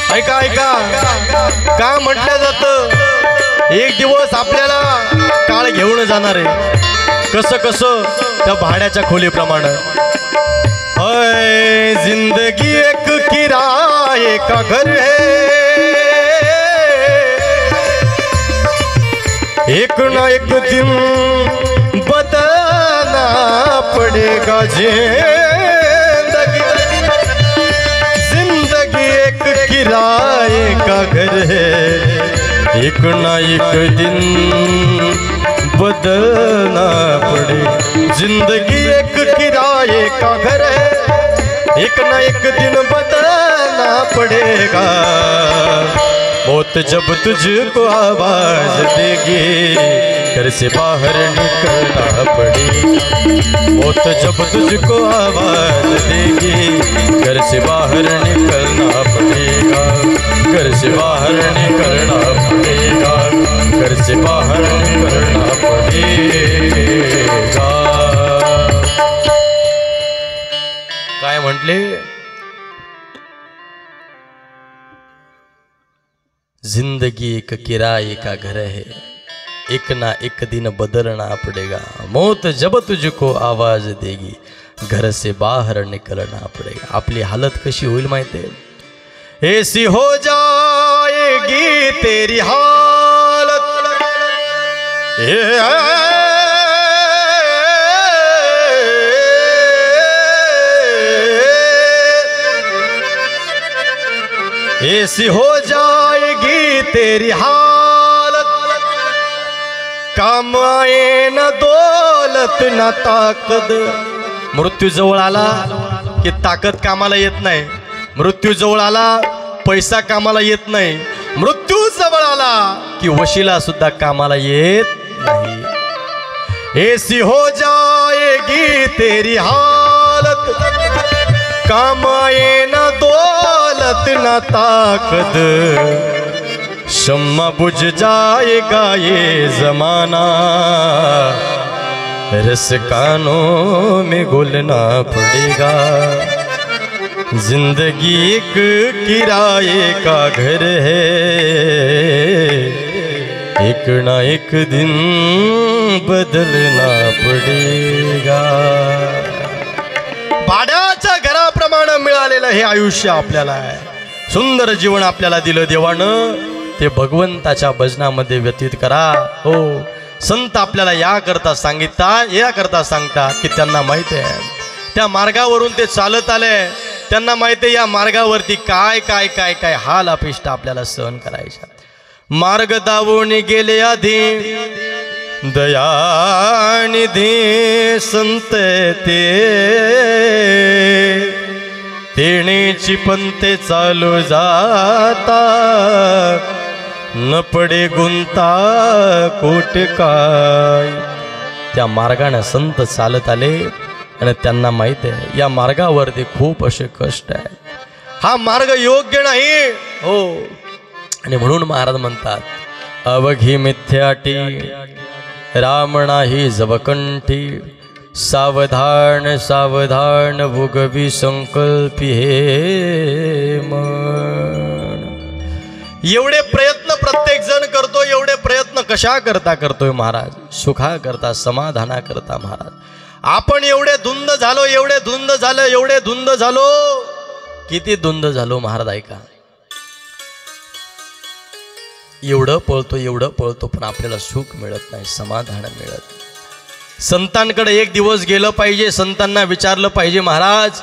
ऐका ऐका का म्हटलं जातं एक दिवस आपल्याला काळ घेऊन जाणार आहे। कसं कसं त्या भाड्याच्या खोलीप्रमाणे जिंदगी एक किराए का घर है, एक ना एक दिन बदलना पड़ेगा। जिंदगी एक किराए का घर है, एक ना एक दिन बदलना पड़ेगा। जिंदगी एक किराए का घर है, एक ना एक दिन बदलना पड़ेगा। मौत जब तुझको आवाज देगी घर से बाहर निकलना पड़ेगा। मौत जब तुझको आवाज देगी घर से बाहर निकलना पड़ेगा। घर से बाहर निकलना पड़ेगा। घर से बाहर निकलना पड़ेगा। काय म्हटले? जिंदगी एक किराए का घर है, एक ना एक दिन बदलना पड़ेगा। मौत जब तुझको आवाज देगी घर से बाहर निकलना पड़ेगा। आपली हालत कशी होईल माहिती आहे? ऐसी हो जाएगी तेरी हालत, ऐसी हो जाएगी तेरी हालत, काम आए न दौलत न ताकत। मृत्यू जवळ आला की ताकद कामाला येत नाही, मृत्यू जवळ आला पैसा कामाला येत नाही, मृत्यू जवळ आला की वशिला सुद्धा कामाला येत नाही। ऐसी हो जाएगी तेरी हालत, काम आए न दौलत न ताकत, शम्मा बुझ जाएगा ये जमाना, रस कानों में घुलना पड़ेगा। जिंदगी एक किराए का घर है, एक ना एक दिन बदलना पड़ेगा। भाड्याच्या घराप्रमाणे मिळालेलं हे आयुष्य आपल्याला आहे। सुंदर जीवन आपल्याला दिलं देवानं, ते भगवंताच्या भजनामध्ये व्यतीत करा। हो, संत आपल्याला याकरता सांगतात की त्यांना माहिती आहे त्या मार्गावरून ते चालत आले, त्यांना माहिती आहे या मार्गावरती काय काय काय काय हाल अपेष्टा आपल्याला सहन करायच्या। मार्ग दावून गेले आधी दयानिधी संत ते, तेणेची पंते चालू जाता, न पडे गुंता कोट काय। त्या मार्गाने संत चालत आले आणि त्यांना माहित आहे या मार्गावरती खूप असे कष्ट आहे, हा मार्ग योग्य नाही। हो, आणि म्हणून महाराज म्हणतात अवघी मिथ्याटी राम नाही जवकंठी, सावधान सावधान भुगवी संकल्पी हे मन। एवढे प्रयत्न प्रत्येक जण करतो, एवढे प्रयत्न कशा करता करतोय महाराज? सुखा करता, समाधाना करता महाराज। आपण एवढे धुंद झालो, एवढे धुंद झालो, एवढे धुंद झालो, किती धुंद झालो महाराज ऐका। एवढं पळतो पण आपल्याला सुख मिळत नाही, समाधान मिळत नाही। संतांकडे एक दिवस गेलं पाहिजे, संतांना विचारलं पाहिजे, महाराज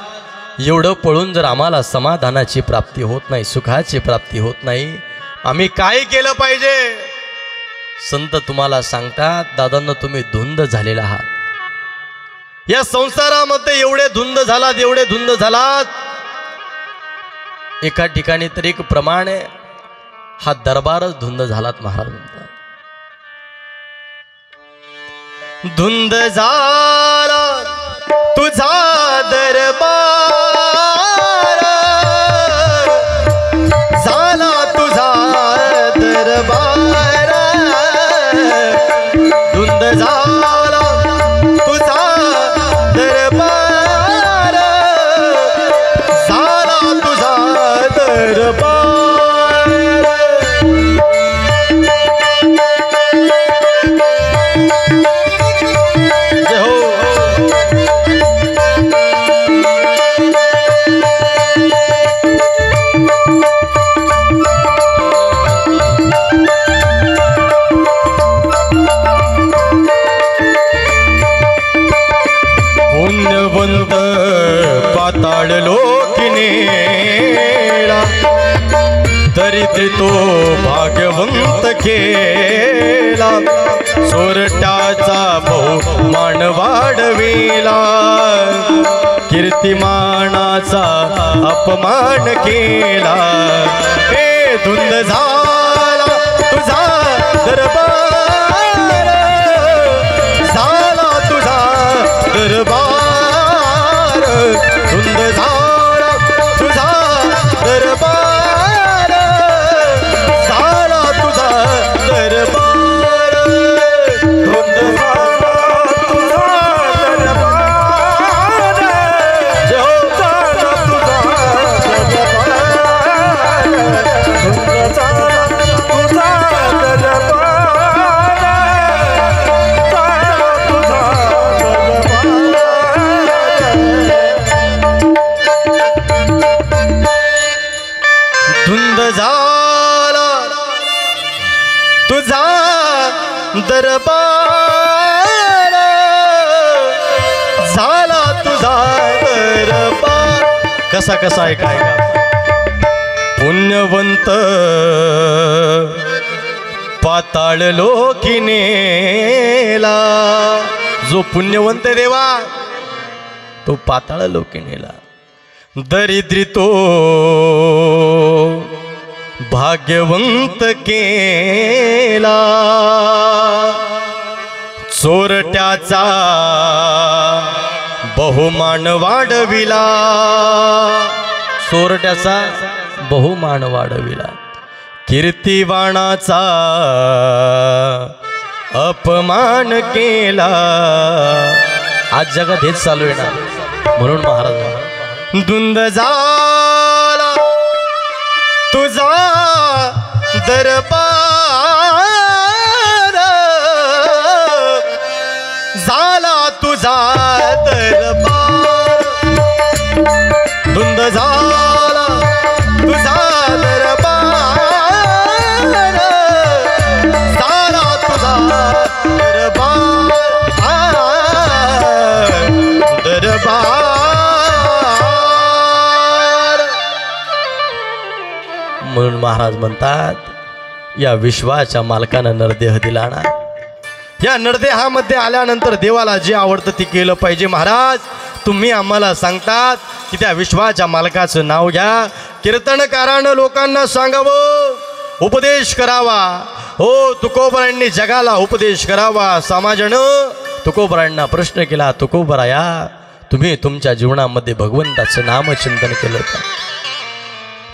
एवढं पळून जर आम्हाला समाधानाची प्राप्ती होत नाही, सुखाची प्राप्ती होत नाही, आम्ही काय केलं पाहिजे? संत तुम्हाला सांगतात, दादांनो तुम्ही धुंद झालेला आहात या संसारामध्ये, एवढे धुंद झालात, एवढे धुंद झालात. एका ठिकाणी तर एक प्रमाण आहे, हा दरबारच धुंद झालात. महाराज म्हणतात धुंद झाला तुझा दरबार, झाला तुझा दरबार, धुंद झाला तुझा दरबार, झाला तुझा दरबार. पुण्यवंत पाताळ लोकिनेला, दरिद्री तो भाग्यवंत केला, चोरट्याचा बहुमान वाढविला, कीर्तिमानाचा अपमान केला. हे धुंद झाला तुझा दरबार, झाला तुझा दरबार, धुंद झाला तुझा दरबार, झाला तुझा दरबार, धुंद झाला तुझा दरबार, झाला तुझा दरबार, धुंद झाला तुझा दरबार, झाला तुझा धुंद झाला तुझा दरबार, झाला तुझा दरबार. कसा कसा आहे काय का? पुण्यवंत पाताळ लोकिनेला, जो पुण्यवंत देवा तो पाताळ लोकिनेला, दरिद्री तो भाग्यवंत केला, चोरट्याचा बहुमान वाढविला, चोरट्याचा बहुमान वाढविला, कीर्तिवानाचा अपमान केला. आज जगात हेच चालू आहे ना, म्हणून महाराज धुंद झाला तुझा दरबार, झाला तुझा दरबार, धुंद झाला तुझा दरबार, झाला तुझा दरबार, दरबार. म्हणून महाराज म्हणतात, या विश्वाच्या मालकानं नरदेह दिला ना, या नरदेहामध्ये आल्यानंतर देवाला जे आवडतं ते केलं पाहिजे. महाराज तुम्ही आम्हाला सांगतात की त्या विश्वाच्या मालकाचं नाव घ्या, कीर्तनकारानं लोकांना सांगावं, उपदेश करावा. हो, तुकोबरायांनी जगाला उपदेश करावा. समाजानं तुकोबरायांना प्रश्न केला, तुकोबराया तुम्ही तुमच्या जीवनामध्ये भगवंताचं नामचिंतन केलं का?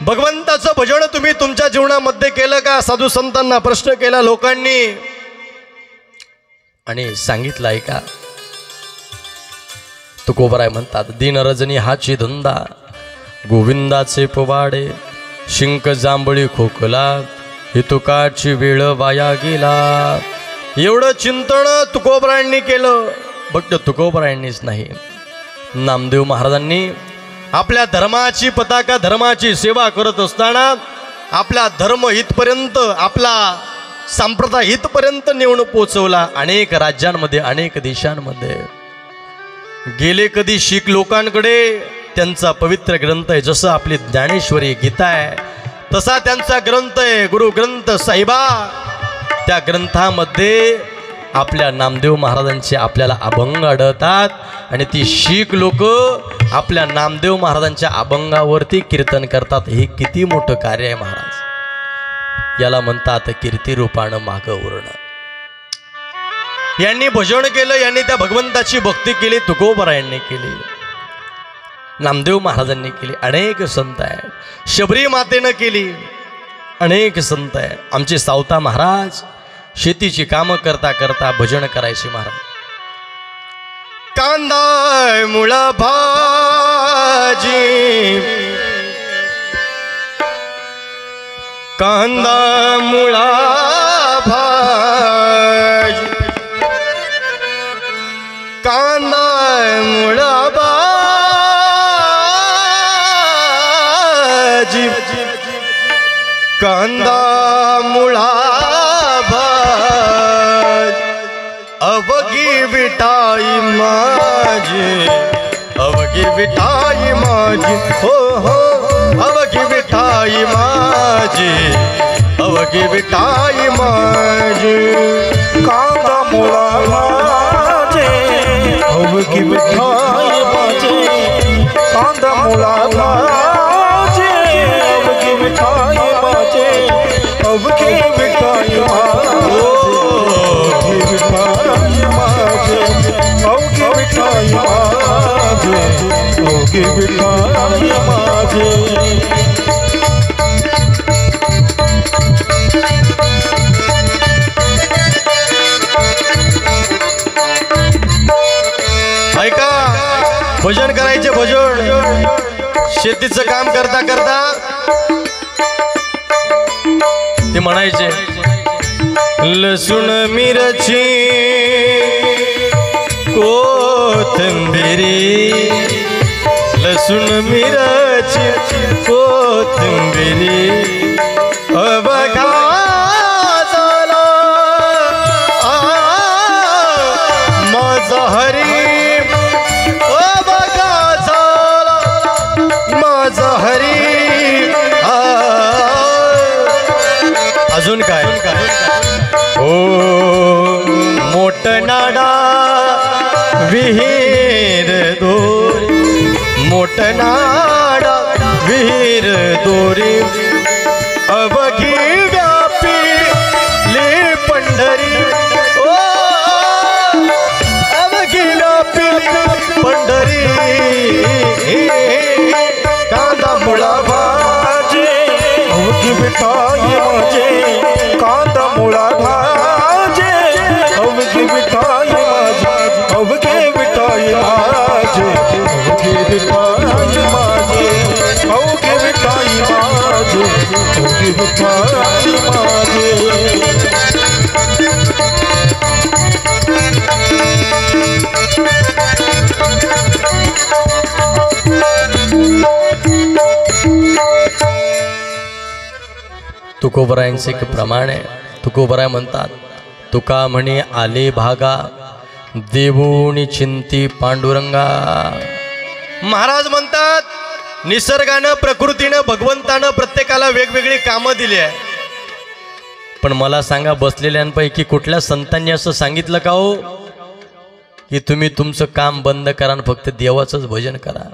भगवंताचं भजन तुम्ही तुमच्या जीवनामध्ये केलं का? साधू संतांना प्रश्न केला लोकांनी आणि सांगितलं आहे का? तुकोबराय म्हणतात, दिन रजनी हाची धंदा, गोविंदाचे पवाडे, शिंक जांभळी खोकला, ही तुकाची वेळ वाया गेला. एवढं चिंतन तुकोबरायांनी केलं. फक्त तुकोबरायांनीच नाही, नामदेव महाराजांनी आपल्या धर्माची पताका, धर्माची सेवा करत असताना आपला धर्म इथपर्यंत, आपला संप्रदाय इथपर्यंत नेऊन पोचवला. अनेक राज्यांमध्ये, अनेक देशांमध्ये गेले. कधी शीख लोकांकडे त्यांचा पवित्र ग्रंथ आहे, जसं आपली ज्ञानेश्वरी गीता आहे तसा त्यांचा ग्रंथ आहे, गुरु ग्रंथ साहिबा. त्या ग्रंथामध्ये आपल्या नामदेव महाराजांचे आपल्याला अभंग आढळतात आणि ती शीख लोक आपल्या नामदेव महाराजांच्या अभंगावरती कीर्तन करतात. हे किती मोठं कार्य आहे महाराज. याला म्हणतात कीर्तिरूपानं मागं उरणं. यांनी भजन केलं, यांनी त्या भगवंताची भक्ती केली. तुकोबरायांनी केली, नामदेव महाराजांनी केली, अनेक संत आहेत. शबरी मातेनं केली, अनेक संत आहेत. आमचे सावता महाराज शेतीची कामं करता करता भजन करायचे महाराज. कांदा मुळा भाजी, कांदा मुळा भाजी, कांदा मुळा भाजी, कांदा मुळा अवघी विठाई माझी, अवघी विठाई माझी, हो हो अवघी विठाई माझी, अवघी विठाई माझी. कांदा मुळा भाजे, अवघी विठाई माझी, कांदा मुळा भाजे, अवघी विठाई माझी, अवघी विठाई माझी, अवघी विठाई माझी, अवघी विठाई माझी. ऐका, भजन करायचे, भजन शेतीचं काम करता करता ते म्हणायचे लसूण मिरची कोथिंबिरी, लसूण मिरची कोथिंबिरी अवघा झाला माझा हरी, अवघा झाला माझा हरी. अजून काय ओ मोठनाडा विहीर दोरी, मोठनाडा विहीर दोरी अवघी व्यापीली पंढरी, ओ अवघी व्यापीली पंढरी. कांदा मुळा भाजी, अवघी विठाई माझी, कांदा मुळा भाजे, अवघी विठाई माझी, अवघी विठाई माझी, अवघी विठाई माझी, अवघी विठाई माझी, अवघी विठाई माझी. तुकोबरायांचे एक प्रमाण आहे. तुकोबराय म्हणतात तुका म्हणे आले भागा देवोनी चिंती पांडुरंगा. महाराज म्हणतात निसर्गानं, प्रकृतीनं, भगवंतानं प्रत्येकाला वेगवेगळी कामं दिली आहे. पण मला सांगा, बसलेल्यांपैकी कुठल्या संतांनी असं सांगितलं का हो की तुम्ही तुमचं काम बंद करा आणि फक्त देवाचंच भजन करा,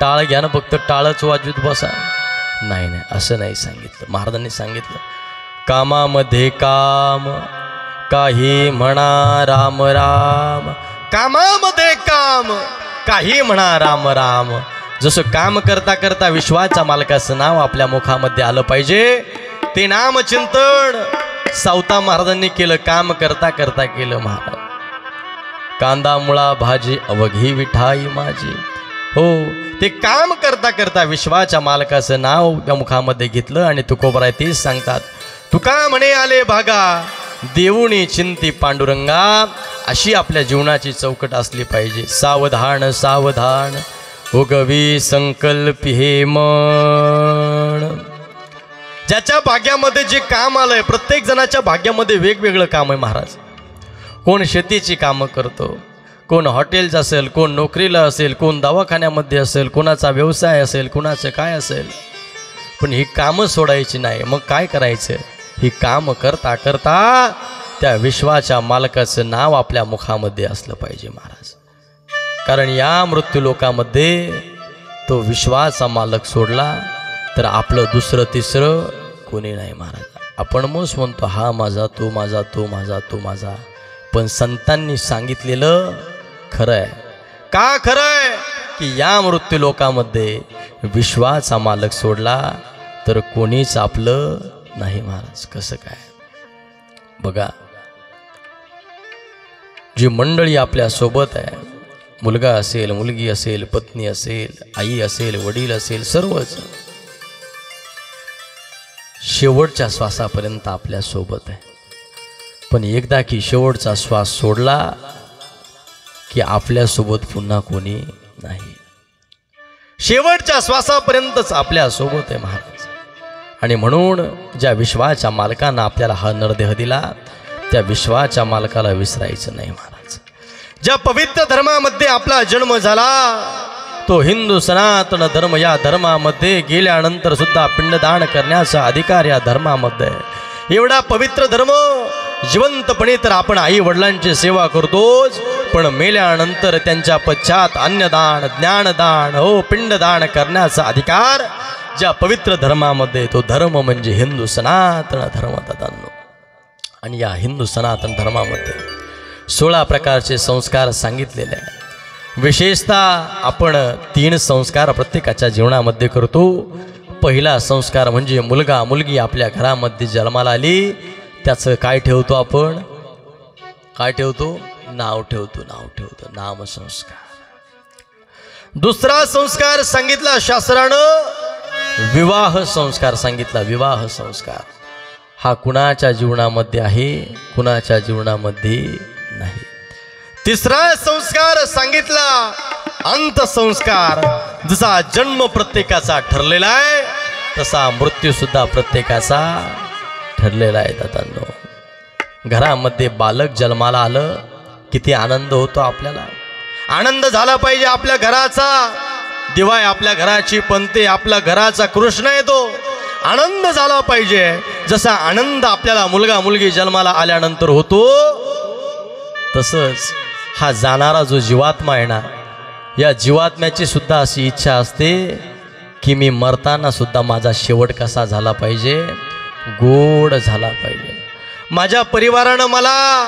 टाळ घ्या ना फक्त टाळच वाजवीत बसा? नाही नाही, असं नाही सांगितलं. महाराजांनी सांगितलं कामामध्ये काम, काही म्हणा राम राम. कामामध्ये काम, काही म्हणा राम राम. जसं काम करता करता विश्वाच्या मालकाचं नाव आपल्या मुखामध्ये आलं पाहिजे, ते नामचिंतन सावता महाराजांनी केलं. काम करता करता केलं महाराज. कांदा मुळा भाजी अवघी विठाई माझी. हो, ते काम करता करता विश्वाच्या मालकाचं नाव त्या मुखामध्ये घेतलं. आणि तुकोबराय तेच सांगतात तुका म्हणे आले भागा देऊनी चिंती पांडुरंगा. अशी आपल्या जीवनाची चौकट असली पाहिजे. सावधान सावधान उगवी संकल्प हे मन. ज्याच्या भाग्यामध्ये जे काम आलंय, प्रत्येक जणाच्या भाग्यामध्ये वेगवेगळं काम आहे महाराज. कोण शेतीची कामं करतो, कोण हॉटेलचं असेल, कोण नोकरीला असेल, कोण दवाखान्यामध्ये असेल, कोणाचा व्यवसाय असेल, कोणाचं काय असेल. पण ही कामं सोडायची नाही. मग काय करायचं? ही कामं करता करता त्या विश्वाच्या मालकाचं नाव आपल्या मुखामध्ये असलं पाहिजे महाराज. कारण या मृत्यू लोकामध्ये तो विश्वाचा मालक सोडला तर आपलं दुसरं तिसरं कोणी नाही महाराज. आपण मग म्हणतो हा माझा, तो माझा, तो माझा, तो माझा. पण संतांनी सांगितलेलं खरं आहे. का खरं आहे? की या मृत्यू लोकामध्ये विश्वाचा मालक सोडला तर कोणीच आपलं नाही महाराज. कसं काय बघा, जी मंडळी आपल्या सोबत आहे, मुलगा असेल, मुलगी असेल, पत्नी असेल, आई असेल, वडील असेल, सर्वच शेवटच्या श्वासापर्यंत आपल्या सोबत आहे. पण एकदा की शेवटचा श्वास सोडला की आपल्यासोबत पुन्हा कोणी नाही. शेवटच्या श्वासापर्यंतच आपल्या सोबत आहे महाराज. आणि म्हणून ज्या विश्वाच्या मालकानं आपल्याला हा नरदेह दिला, त्या विश्वाच्या मालकाला विसरायचं नाही महाराज. ज्या पवित्र धर्मामध्ये आपला जन्म झाला तो हिंदू सनातन धर्म, या धर्मामध्ये गेल्यानंतर सुद्धा पिंडदान करण्याचा अधिकार या धर्मामध्ये. एवढा पवित्र धर्म जिवंतपणे तर आपण आई वडिलांची सेवा करतोच, पण मेल्यानंतर त्यांच्या पश्चात अन्नदान, ज्ञानदान, हो पिंडदान करण्याचा अधिकार ज्या पवित्र धर्मामध्ये, तो धर्म म्हणजे हिंदू सनातन धर्म दादांनो. आणि या हिंदू सनातन धर्मामध्ये 16 प्रकारचे संस्कार सांगितलेले आहेत. विशेषतः आपण 3 संस्कार प्रत्येकाच्या जीवनामध्ये करतो. पहिला संस्कार म्हणजे मुलगा मुलगी आपल्या घरामध्ये जन्माला आली, त्याचं काय ठेवतो आपण? काय ठेवतो? नाव ठेवतो. नामसंस्कार. दुसरा संस्कार सांगितला शास्त्रानं, विवाह संस्कार सांगितला. विवाह संस्कार हा कुणाच्या जीवनामध्ये आहे, कुणाच्या जीवनामध्ये नाही. तिसरा संस्कार सांगितला अंतसंस्कार. जसा जन्म प्रत्येकाचा ठरलेला आहे तसा मृत्यू सुद्धा प्रत्येकाचा ठरलेला आहे दादांनो. घरामध्ये बालक जन्माला आलं, किती आनंद होतो आपल्याला. आनंद झाला पाहिजे आपल्या घराचा. दिवाय आपल्या घराची पंते, आपल्या घराचा कृष्ण येतो, आनंद झाला पाहिजे. जसा आनंद आपल्याला मुलगा मुलगी जन्माला आल्यानंतर होतो, तसंच हा जाणारा जो जीवात्मा आहे ना, या जीवात्म्याची सुद्धा अशी इच्छा असते की मी मरताना सुद्धा माझा शेवट कसा झाला पाहिजे? गोड झाला पाहिजे. माझ्या परिवारानं मला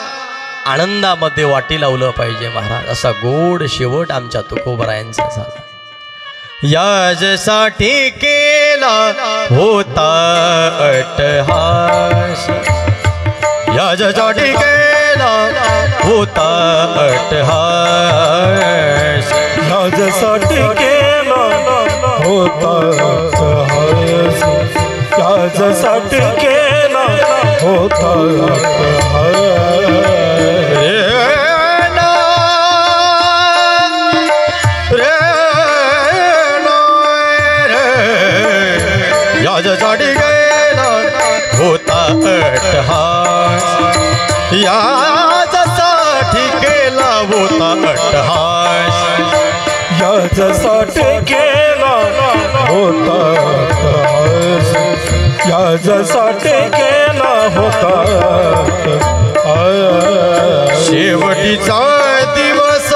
आनंदामध्ये वाटी लावलं पाहिजे महाराज. असा गोड शेवट आमच्या तुकोबरायांचा झाला. याजसाठी केला होता अट्टहास, याजसाठी केला होता अट्टहास, याजसाठी केला होता अट्टहास, याजसाठी केला होता अट्टहास. याजसाठी गेला होता अट्टहास, याजसाठी केला होता अट्टहास, याजसाठी केला होता अट्टहास, याजसाठी केला होता अट्टहास. शेवटीचा दिवस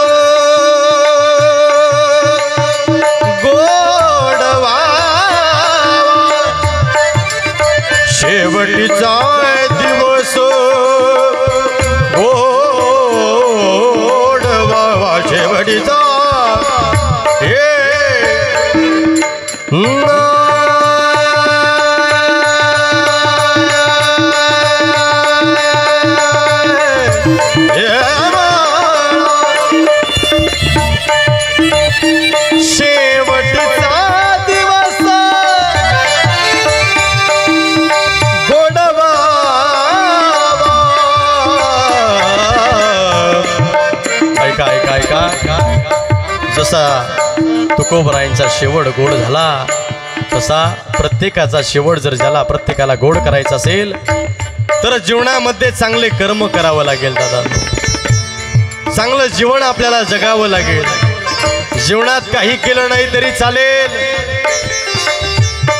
शेवटीचा दिवस गोड व्हावा, शेवटीचा जसा तुकोबरायांचा शेवट गोड झाला तसा प्रत्येकाचा शेवट जर ज्याला प्रत्येकाला गोड करायचा असेल तर जीवनामध्ये चांगले कर्म करावं लागेल दादा. चांगलं जीवन आपल्याला जगावं लागेल. जीवनात काही केलं नाही तरी चालेल,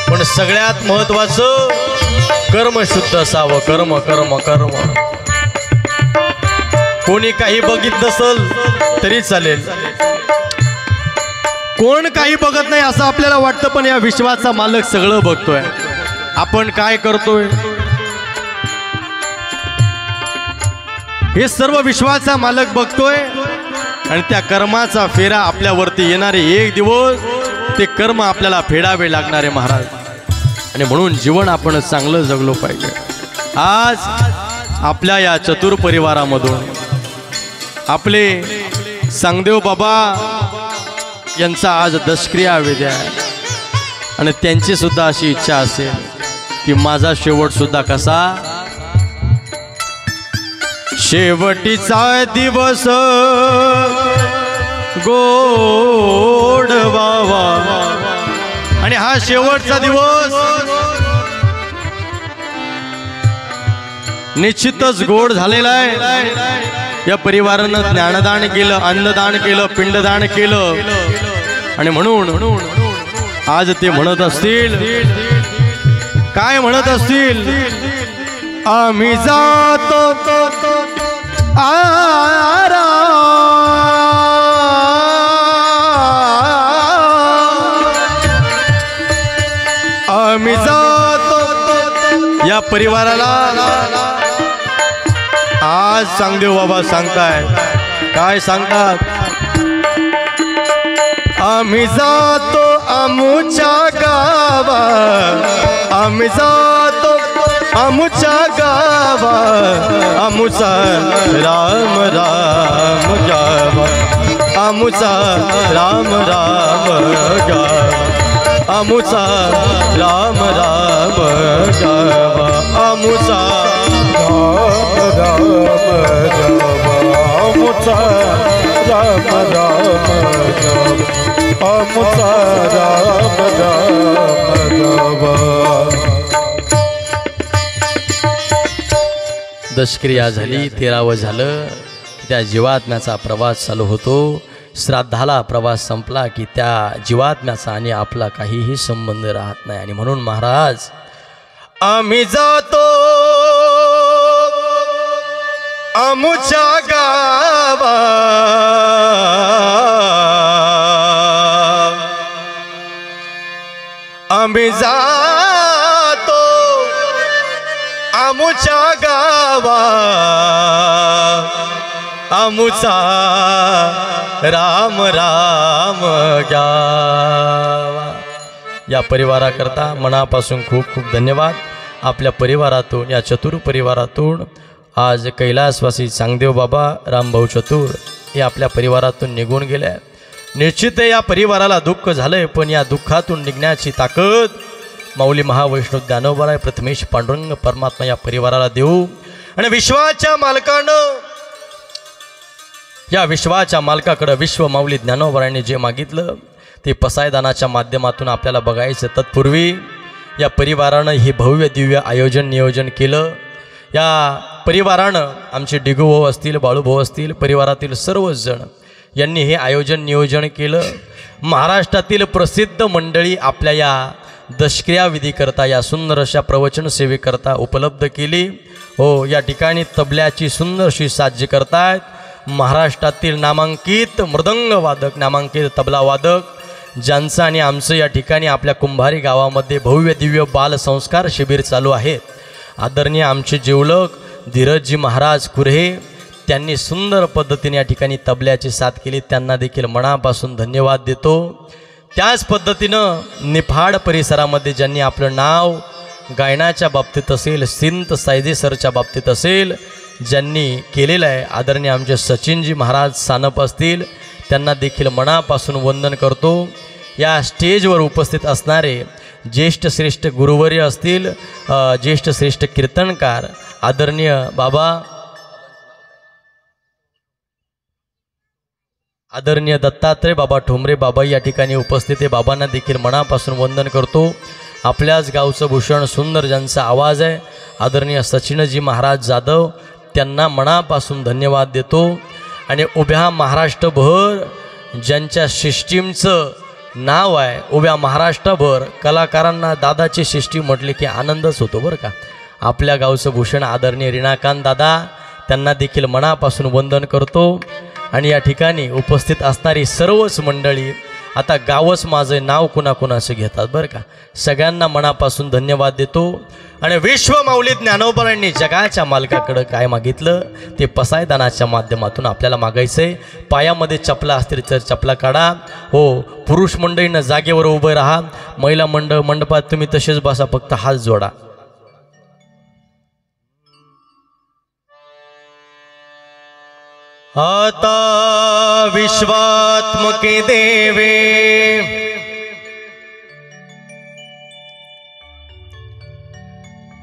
पण सगळ्यात महत्वाचं कर्म शुद्ध असावं. कर्म कर्म कर्म. कोणी काही बघित नसल तरी चालेल, कोण काही बघत नाही असं आपल्याला वाटतं, पण या विश्वाचा मालक सगळं बघतोय. आपण काय करतोय हे सर्व विश्वाचा मालक बघतोय, आणि त्या कर्माचा फेरा आपल्यावरती येणारे एक दिवस ते कर्म आपल्याला फेडावे लागणारे महाराज. आणि म्हणून जीवन आपण चांगलं जगलो पाहिजे. आज आपल्या या चतुर परिवारामधून आपले सांगदेव बाबा यांचा आज दशक्रिया विधी आहे, आणि त्यांची सुद्धा अशी इच्छा असेल की माझा शेवट सुद्धा कसा, शेवटीचा दिवस गोड व्हावा. आणि हा शेवटचा दिवस निश्चितच गोड झालेला आहे. या परिवारानं ज्ञानदान केलं, अन्नदान केलं, पिंडदान केलं, आणि म्हणून आज ते म्हणत असतील, काय म्हणत असतील, आम्ही जातो आरा आम्ही जातो. या परिवाराला आज सांगदेव बाबा सांगताय, काय सांगतात, आम्ही जातो आमुच्या गावा, आम्ही जातो आमुच्या गावा, आमुचा राम राम गावा, आमुचा राम राम गावा, आमुचा राम राम गावा, आमुचा राम राम गावा, आमुचा राम राम गावा, आमुचा राम राम गावा. दशक्रिया झाली, 13वं झालं, त्या जीवात्म्याचा प्रवास चालू होतो. श्राद्धाला प्रवास संपला की त्या जीवात्म्याचा आणि आपला काहीही संबंध राहत नाही. आणि म्हणून महाराज आम्ही जातो आमुच्या गावा, आम्ही जातो आमुच्या गावा, आमुचा राम राम गावा. या परिवाराकरता मनापासून खूप खूप धन्यवाद. आपल्या परिवारातून, या चतुर परिवारातून आज कैलासवासी सांगदेव बाबा रामभाऊ चतुर हे आपल्या परिवारातून निघून गेले. निश्चित या परिवाराला दुःख झालंय, पण या दुःखातून निघण्याची ताकद माऊली महावैष्णव ज्ञानोबा प्रथमेश पांडुरंग परमात्मा या परिवाराला देऊ. आणि विश्वाच्या मालकानं, या विश्वाच्या मालकाकडं विश्व माऊली ज्ञानोबारांनी जे मागितलं ते पसायदानाच्या माध्यमातून आपल्याला बघायचं. तत्पूर्वी या परिवारानं हे भव्य दिव्य आयोजन नियोजन केलं. या परिवारानं, आमचे डिगूभाऊ असतील, बाळूभाऊ असतील, परिवारातील सर्वच जण यांनी हे आयोजन नियोजन केलं. महाराष्ट्रातील प्रसिद्ध मंडळी आपल्या या दशक्रिया विधीकरता, या सुंदर अशा प्रवचन सेवेकरता उपलब्ध केली. हो, या ठिकाणी तबल्याची सुंदरशी साज्य करतायत महाराष्ट्रातील नामांकित मृदंगवादक, नामांकित तबलावादक, ज्यांचं आणि आमचं या ठिकाणी आपल्या कुंभारी गावामध्ये भव्य दिव्य बालसंस्कार शिबिर चालू आहे. आदरणीय आमचे जिवलक धीरजजी महाराज कुऱ्हे, त्यांनी सुंदर पद्धतीने या ठिकाणी तबल्याची साथ केली. त्यांना देखील मनापासून धन्यवाद देतो. त्याच पद्धतीनं निफाड परिसरामध्ये ज्यांनी आपलं नाव गायनाच्या बाबतीत असेल, सिंत सायदे सरच्या बाबतीत असेल, ज्यांनी केलेलं आहे, आदरणीय आमचे सचिनजी महाराज सानप असतील, त्यांना देखील मनापासून वंदन करतो. या स्टेजवर उपस्थित असणारे ज्येष्ठ श्रेष्ठ गुरुवर्य असतील, ज्येष्ठ श्रेष्ठ कीर्तनकार आदरणीय बाबा आदरणीय दत्तात्रय बाबा ठोंबरे बाबा या ठिकाणी उपस्थित आहे. बाबांना देखील मनापासून वंदन करतो. आपल्याच गावचं भूषण सुंदर ज्यांचा आवाज आहे आदरणीय सचिनजी महाराज जाधव त्यांना मनापासून धन्यवाद देतो. आणि उभ्या महाराष्ट्रभर ज्यांच्या सिस्टीमचं नाव आहे उभ्या महाराष्ट्रभर कलाकारांना दादाची सिस्टीम म्हटले की आनंदच होतो बरं का. आपल्या गावचं भूषण आदरणीय रिणाकांत दादा त्यांना देखील मनापासून वंदन करतो. आणि या ठिकाणी उपस्थित असणारी सर्वच मंडळी आता गावच माझं नाव कुणाकुणाचं घेतात बरं का. सगळ्यांना मनापासून धन्यवाद देतो. आणि विश्व माऊली ज्ञानोबांनी जगाच्या मालकाकडं काय मागितलं ते पसायदानाच्या माध्यमातून आपल्याला मागायचं आहे. पायामध्ये चपला असतील तर चपला काढा. हो, पुरुष मंडळीनं जागेवर उभं राहा. महिला मंडपात तुम्ही तसेच बसा, फक्त हात जोडा. आता विश्वात्मके देवे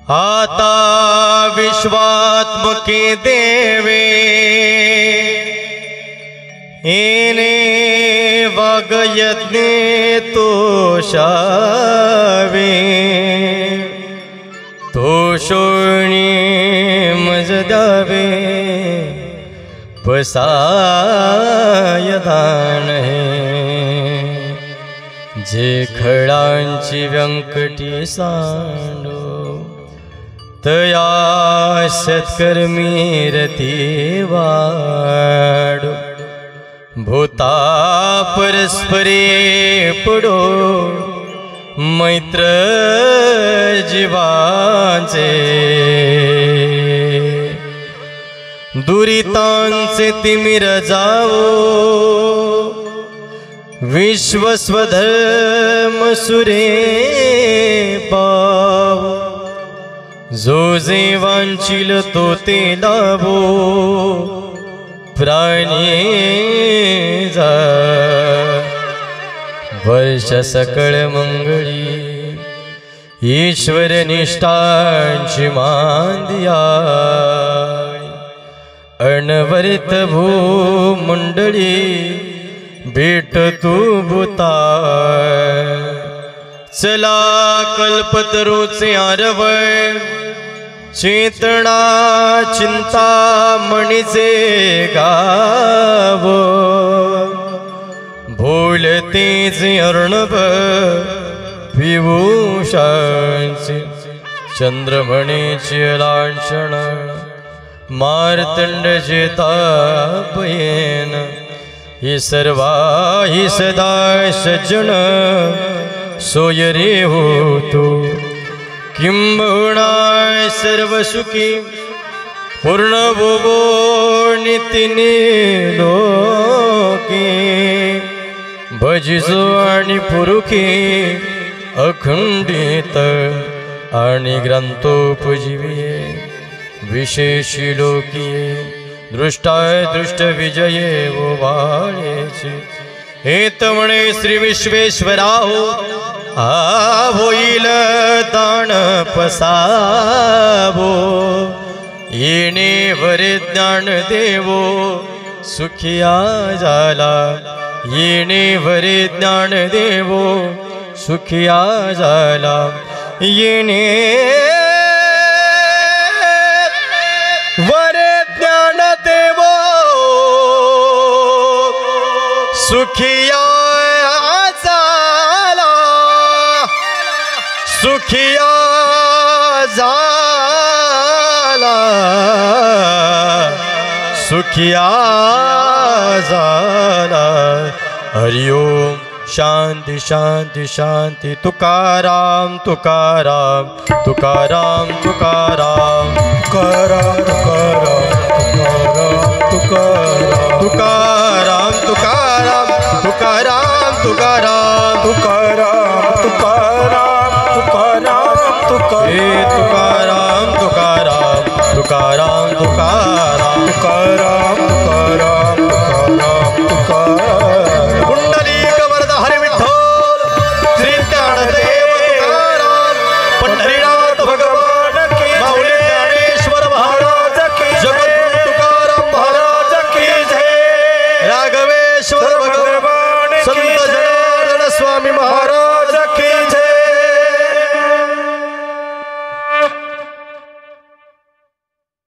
आता विश्वात्मके देवे येने वागयज्ञे तोषावे तोषोणी मज द्यावे पसायदान हे जे खळांची व्यंकटी सांडो तया सत्कर्मी रती वाडो भूता परस्परे पडो मैत्र जीवांचे दुरितांचे तिमिर जावो विश्वस्वधर्म सुरे पाव जो जे वांचिल तो ते लाभो प्राणी जा वर्ष सकळ मंगळी ईश्वर निष्ठांची मांदिया अनवरित भूमंडळी भेट तू भूता चला कल्पतरूचे आरवळ चेतना चिंता मणीचे गाव भोलतेचे अर्णव विभूषांचे चंद्रमणीचे लांछन मार्तंड जेतापयेन ही सर्वा ही सदा सज्जन सोय रे होतो किंबहुना सर्व सुखी पूर्ण भोगो नितीने लोके भजिजो आणि पुरुखे अखंडित आणि ग्रंथोपजीवे विशेषी लोकीये दृष्टाय दृष्ट विजये वो वाळेचे हेत म्हणे श्री विश्वेश्वराहो आ होईल दान पसावो येणे वरे ज्ञान देवो सुखिया झाला येणे वरे ज्ञान देवो सुखिया झाला येणे वरे ज्ञान देवो सुखिया झाला सुखिया झाला सुखिया झाला. हरि ओम शांती शांती शांती. तुकाराम तुकाराम तुकाराम तुकाराम तुकाराम तुकाराम तुकाराम तुकाराम तुकाराम तुकाराम तुकाराम तुकाराम तुकाराम तुकाराम हे तुकाराम तुकाराम तुकाराम तुकाराम तुकाराम तुकाराम तुकाराम तुकाराम पुंडलिक वरद हरी विठ्ठल श्री ज्ञानदेव तुकाराम पंढरीनाथ भगवान की माऊली ज्ञानेश्वर महाराज की जगद्गुरु तुकाराम महाराज की जय. राघवेश ज्ञानेश्वर